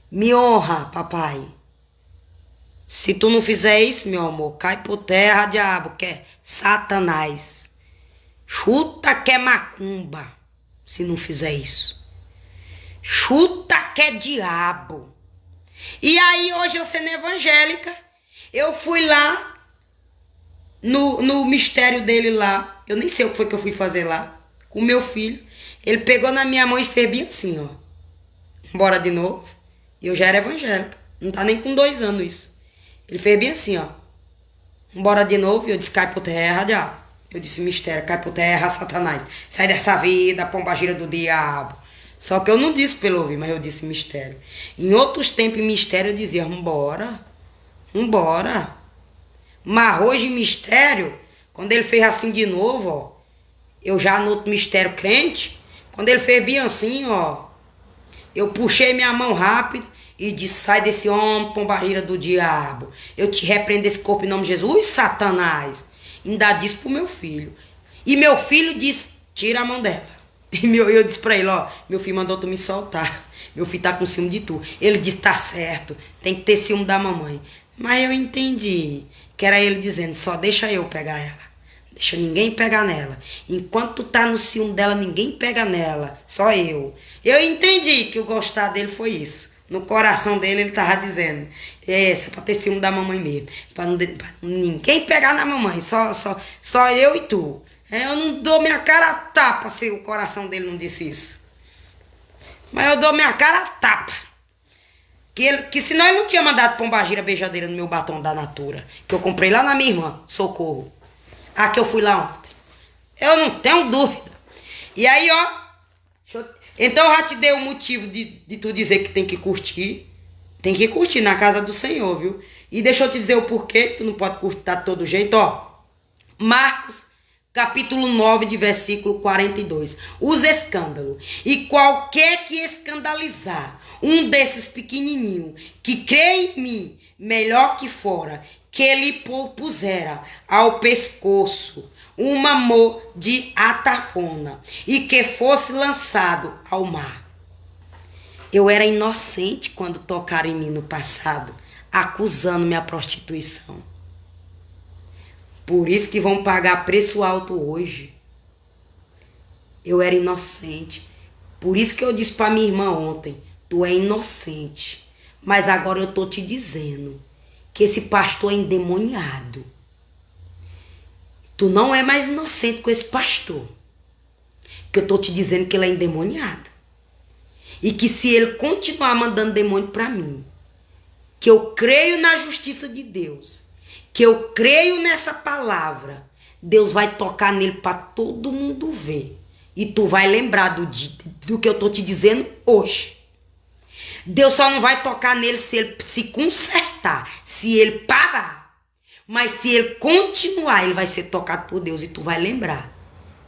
Me honra, papai. Se tu não fizer isso, meu amor, cai por terra, diabo, que é Satanás. Chuta que é macumba, se não fizer isso. Chuta que é diabo. E aí, hoje eu sendo evangélica, eu fui lá, no mistério dele lá, eu nem sei o que foi que eu fui fazer lá, com o meu filho. Ele pegou na minha mão e fez bem assim, ó. Bora de novo. E eu já era evangélica, não tá nem com 2 anos isso. Ele fez bem assim, ó. Bora de novo. E eu disse, cai por terra, diabo. Eu disse, mistério, cai por terra, Satanás. Sai dessa vida, pombagira do diabo. Só que eu não disse pelo ouvir, mas eu disse mistério. Em outros tempos, em mistério, eu dizia, vambora. Mas hoje, mistério, quando ele fez assim de novo, ó. Eu já no outro mistério crente, quando ele fez bem assim, ó. Eu puxei minha mão rápido e disse, sai desse homem, pombarreira do diabo. Eu te repreendo esse corpo em nome de Jesus, Satanás. Ainda disse pro meu filho. E meu filho disse, tira a mão dela. E eu disse pra ele, ó, meu filho mandou tu me soltar. Meu filho tá com ciúme de tu. Ele disse, tá certo, tem que ter ciúme da mamãe. Mas eu entendi que era ele dizendo, só deixa eu pegar ela. Deixa ninguém pegar nela. Enquanto tu tá no ciúme dela, ninguém pega nela. Só eu. Eu entendi que o gostar dele foi isso. No coração dele, ele tava dizendo. É pra ter ciúme da mamãe mesmo. Pra ninguém pegar na mamãe. Só eu e tu. Eu não dou minha cara a tapa se o coração dele não disse isso. Mas eu dou minha cara a tapa. Que senão ele não tinha mandado pombagira beijadeira no meu batom da Natura. Que eu comprei lá na minha irmã. Socorro. Ah, que eu fui lá ontem. Eu não tenho dúvida. E aí, ó. Então eu já te dei o motivo de tu dizer que tem que curtir. Tem que curtir na casa do Senhor, viu? E deixa eu te dizer o porquê que tu não pode curtir de todo jeito, ó. Marcos, capítulo 9, de versículo 42. Os escândalos. E qualquer que escandalizar um desses pequenininhos que crê em mim, melhor que fora, que ele pusera ao pescoço uma mão de atafona e que fosse lançado ao mar. Eu era inocente quando tocaram em mim no passado, acusando-me a prostituição. Por isso que vão pagar preço alto hoje. Eu era inocente. Por isso que eu disse para minha irmã ontem, tu é inocente. Mas agora eu tô te dizendo que esse pastor é endemoniado. Tu não é mais inocente com esse pastor. Que eu tô te dizendo que ele é endemoniado. E que se ele continuar mandando demônio para mim, que eu creio na justiça de Deus, que eu creio nessa palavra, Deus vai tocar nele para todo mundo ver. E tu vai lembrar do que eu tô te dizendo hoje. Deus só não vai tocar nele se ele se consertar, se ele parar. Mas se ele continuar, ele vai ser tocado por Deus. E tu vai lembrar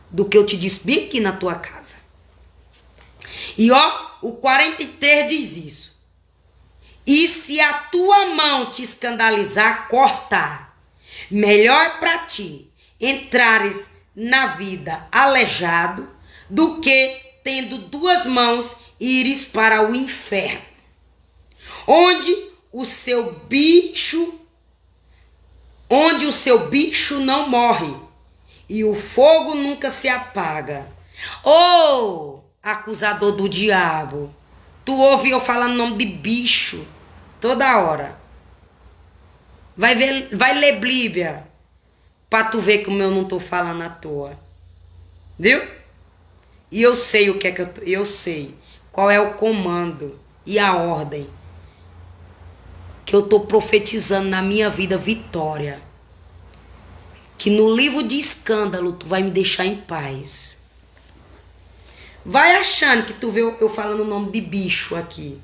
do que eu te disse bem aqui na tua casa. E ó, o 43 diz isso. E se a tua mão te escandalizar, cortar. Melhor para ti entrares na vida aleijado do que tendo 2 mãos ires para o inferno, onde o seu bicho não morre e o fogo nunca se apaga. Oh, acusador do diabo, tu ouve eu falando o nome de bicho toda hora. Vai ler Bíblia pra tu ver como eu não tô falando à toa. Viu? E eu sei o que é que eu sei qual é o comando e a ordem que eu tô profetizando na minha vida, vitória. Que no livro de escândalo tu vai me deixar em paz. Vai achando que tu vê eu falando o nome de bicho aqui.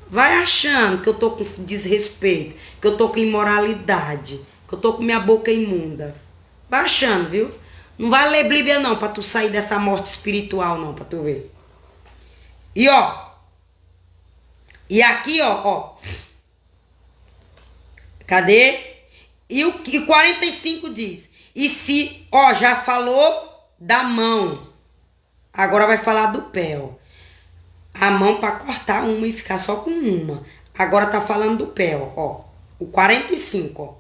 Vai achando que eu tô com desrespeito, que eu tô com imoralidade, que eu tô com minha boca imunda. Vai achando, viu? Não vai ler Bíblia não, pra tu sair dessa morte espiritual não, pra tu ver. E ó, e aqui ó. Cadê? E 45 diz, E se, ó, já falou da mão, agora vai falar do pé, ó. A mão para cortar uma e ficar só com uma. Agora tá falando do pé, ó. O 45, ó.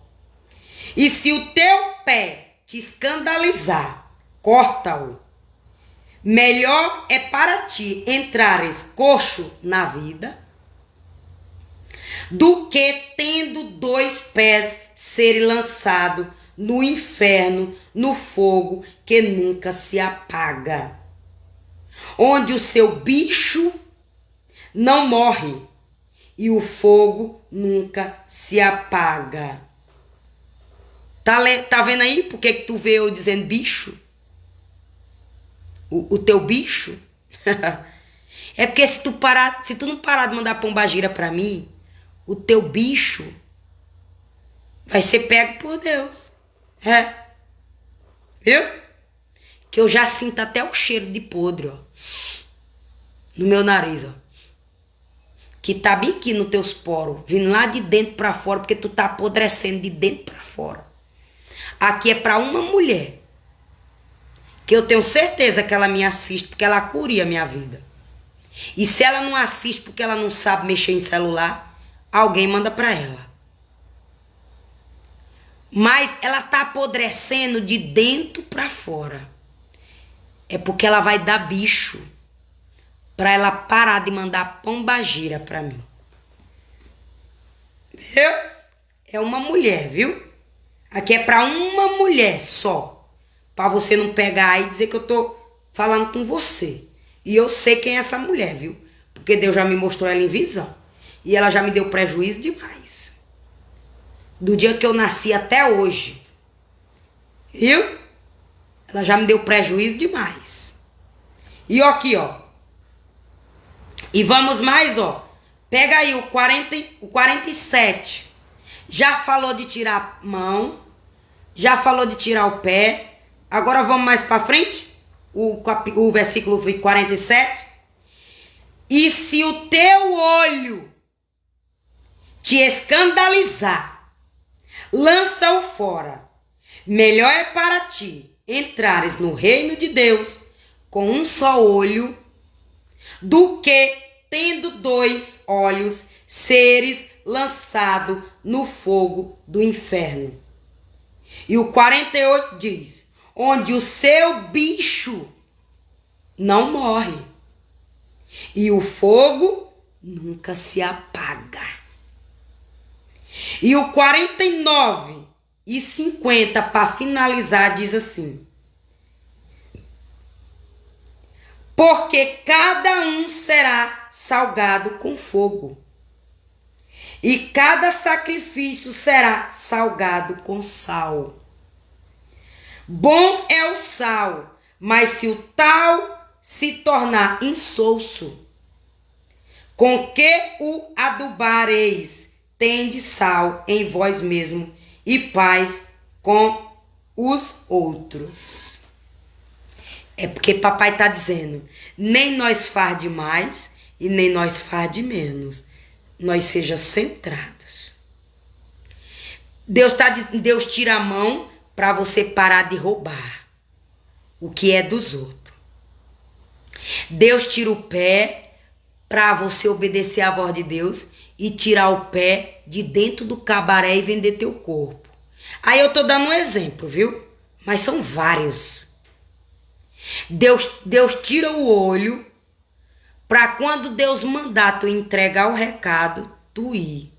E se o teu pé te escandalizar, corta-o. Melhor é para ti entrares coxo na vida do que tendo 2 pés serem lançado no inferno, no fogo que nunca se apaga, onde o seu bicho não morre e o fogo nunca se apaga. Tá vendo aí por que tu vê eu dizendo bicho? O teu bicho? É porque se tu não parar de mandar pombagira pra mim, o teu bicho vai ser pego por Deus. É. Viu? Que eu já sinto até o cheiro de podre, ó. No meu nariz, ó. Que tá bem aqui nos teus poros, vindo lá de dentro pra fora, porque tu tá apodrecendo de dentro pra fora. Aqui é pra uma mulher, que eu tenho certeza que ela me assiste, porque ela curia a minha vida. E se ela não assiste porque ela não sabe mexer em celular, alguém manda pra ela. Mas ela tá apodrecendo de dentro pra fora. É porque ela vai dar bicho pra ela parar de mandar pombagira pra mim. Viu? É uma mulher, viu? Aqui é pra uma mulher só. Pra você não pegar e dizer que eu tô falando com você. E eu sei quem é essa mulher, viu? Porque Deus já me mostrou ela em visão. E ela já me deu prejuízo demais. Do dia que eu nasci até hoje. Viu? Ela já me deu prejuízo demais. E ó aqui, ó. E vamos mais, ó. Pega aí o 47. Já falou de tirar a mão. Já falou de tirar o pé. Agora vamos mais para frente. O versículo 47. E se o teu olho te escandalizar, lança-o fora. Melhor é para ti entrares no reino de Deus com um só olho, do que, tendo 2 olhos, seres lançado no fogo do inferno. E o 48 diz: onde o seu bicho não morre e o fogo nunca se apaga. E o 49 e 50, para finalizar, diz assim: porque cada um será salgado com fogo, e cada sacrifício será salgado com sal. Bom é o sal, mas se o tal se tornar insosso, com que o adubareis? Tende sal em vós mesmo e paz com os outros. É porque papai está dizendo, nem nós faz de mais e nem nós faz de menos. Nós seja centrados. Deus tira a mão para você parar de roubar o que é dos outros. Deus tira o pé para você obedecer à voz de Deus e tirar o pé de dentro do cabaré e vender teu corpo. Aí eu tô dando um exemplo, viu? Mas são vários. Deus tira o olho para quando Deus mandar tu entregar o recado, tu ir.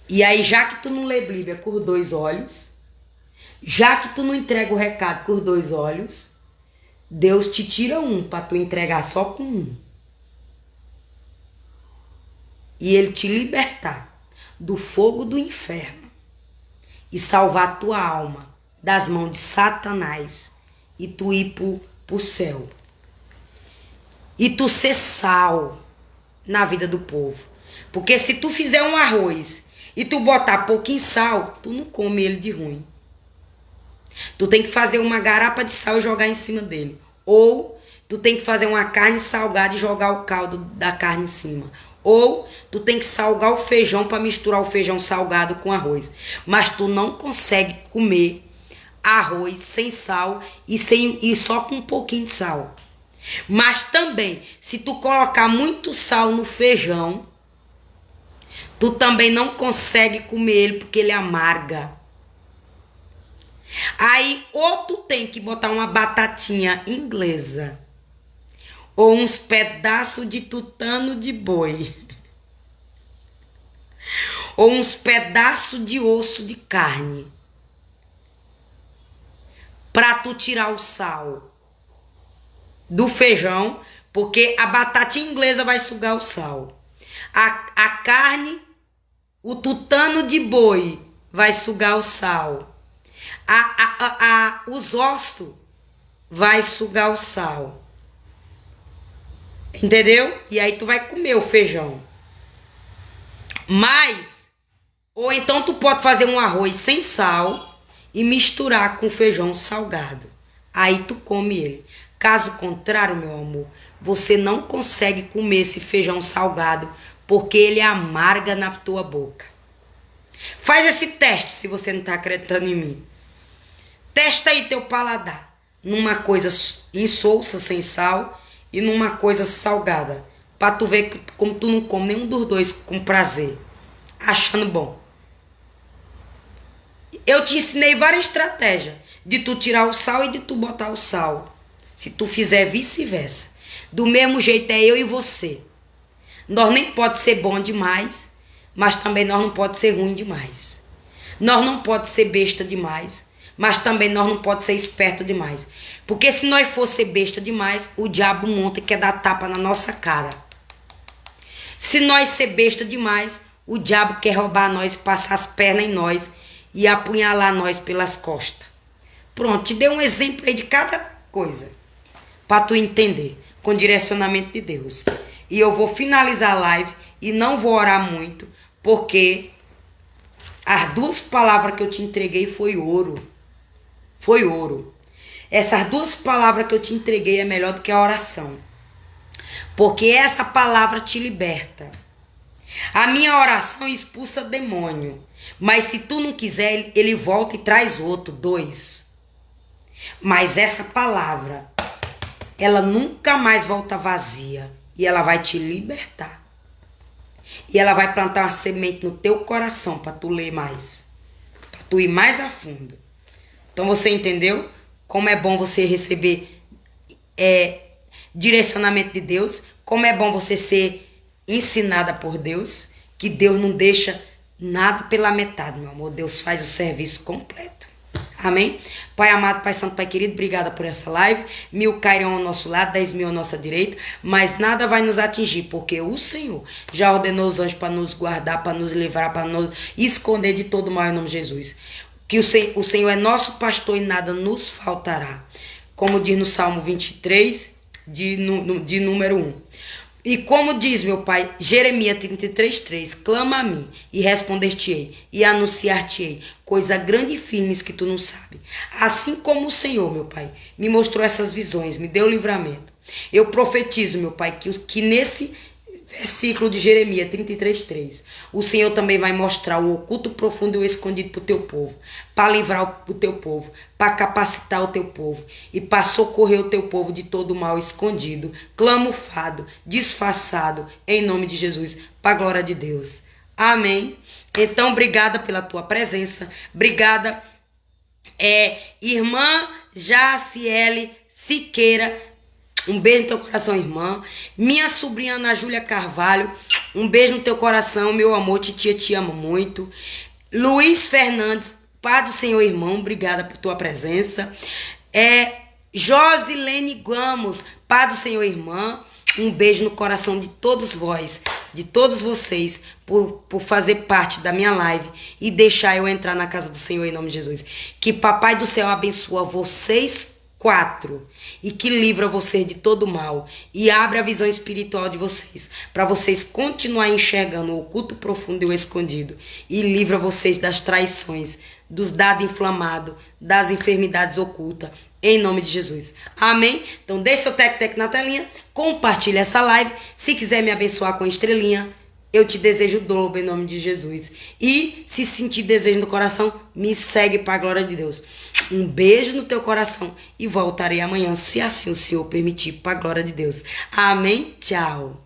E aí, já que tu não lê Bíblia com os 2 olhos, já que tu não entrega o recado com os 2 olhos, Deus te tira um para tu entregar só com um. E ele te libertar do fogo do inferno e salvar tua alma das mãos de Satanás e tu ir pro céu. E tu ser sal na vida do povo. Porque se tu fizer um arroz e tu botar pouquinho sal, tu não come ele de ruim. Tu tem que fazer uma garapa de sal e jogar em cima dele. Ou tu tem que fazer uma carne salgada e jogar o caldo da carne em cima. Ou tu tem que salgar o feijão para misturar o feijão salgado com arroz. Mas tu não consegue comer arroz sem sal e só com um pouquinho de sal. Mas também, se tu colocar muito sal no feijão, tu também não consegue comer ele porque ele amarga. Aí, ou tu tem que botar uma batatinha inglesa, ou uns pedaços de tutano de boi, ou uns pedaços de osso de carne, pra tu tirar o sal do feijão, porque a batatinha inglesa vai sugar o sal. A carne, o tutano de boi vai sugar o sal. Os ossos vai sugar o sal. Entendeu? E aí tu vai comer o feijão. Mas, ou então tu pode fazer um arroz sem sal e misturar com feijão salgado. Aí tu come ele. Caso contrário, meu amor, você não consegue comer esse feijão salgado porque ele amarga na tua boca. Faz esse teste se você não está acreditando em mim. Testa aí teu paladar numa coisa insolsa, sem sal, e numa coisa salgada. Pra tu ver como tu não come nenhum dos dois com prazer, achando bom. Eu te ensinei várias estratégias de tu tirar o sal e de tu botar o sal. Se tu fizer vice-versa. Do mesmo jeito é eu e você. Nós nem pode ser bom demais, mas também nós não pode ser ruim demais. Nós não pode ser besta demais, mas também nós não pode ser esperto demais. Porque se nós for ser besta demais, o diabo monta e quer dar tapa na nossa cara. Se nós ser besta demais, o diabo quer roubar nós, passar as pernas em nós e apunhalar nós pelas costas. Pronto, te dei um exemplo aí de cada coisa, para tu entender, com direcionamento de Deus. E eu vou finalizar a live e não vou orar muito, porque as duas palavras que eu te entreguei foi ouro. Foi ouro. Essas duas palavras que eu te entreguei é melhor do que a oração. Porque essa palavra te liberta. A minha oração expulsa demônio. Mas se tu não quiser, ele volta e traz outro, 2. Mas essa palavra, ela nunca mais volta vazia. E ela vai te libertar. E ela vai plantar uma semente no teu coração para tu ler mais. Para tu ir mais a fundo. Então você entendeu como é bom você receber direcionamento de Deus? Como é bom você ser ensinada por Deus? Que Deus não deixa nada pela metade, meu amor. Deus faz o serviço completo. Amém? Pai amado, Pai santo, Pai querido, obrigada por essa live. 1000 cairão ao nosso lado, 10.000 à nossa direita, mas nada vai nos atingir, porque o Senhor já ordenou os anjos para nos guardar, para nos livrar, para nos esconder de todo mal em nome de Jesus. Que o Senhor é nosso pastor e nada nos faltará. Como diz no Salmo 23, de número 1. E como diz meu pai, Jeremias 33:3, clama a mim e responder-te-ei e anunciar-te-ei coisa grande e firmes que tu não sabes. Assim como o Senhor, meu pai, me mostrou essas visões, me deu livramento. Eu profetizo, meu pai, que nesse versículo de Jeremias 33:3, o Senhor também vai mostrar o oculto, profundo e o escondido para o teu povo, para livrar o teu povo, para capacitar o teu povo e para socorrer o teu povo de todo o mal escondido, clamufado, disfarçado, em nome de Jesus, para a glória de Deus. Amém. Então, obrigada pela tua presença, obrigada, irmã Jaciele Siqueira. Um beijo no teu coração, irmã. Minha sobrinha Ana Júlia Carvalho. Um beijo no teu coração, meu amor. Titia te amo muito. Luiz Fernandes. Pai do Senhor, irmão. Obrigada por tua presença. Josilene Gamos. Pai do Senhor, irmã. Um beijo no coração de todos vós, de todos vocês, por fazer parte da minha live e deixar eu entrar na casa do Senhor em nome de Jesus. Que Papai do Céu abençoa vocês 4 e que livra vocês de todo mal e abre a visão espiritual de vocês para vocês continuarem enxergando o oculto, profundo e o escondido e livra vocês das traições, dos dados inflamados, das enfermidades ocultas em nome de Jesus. Amém? Então deixa seu tec-tec na telinha, compartilha essa live. Se quiser me abençoar com estrelinha, eu te desejo o dobro em nome de Jesus. E se sentir desejo no coração, me segue para a glória de Deus. Um beijo no teu coração e voltarei amanhã, se assim o Senhor permitir, para a glória de Deus. Amém? Tchau.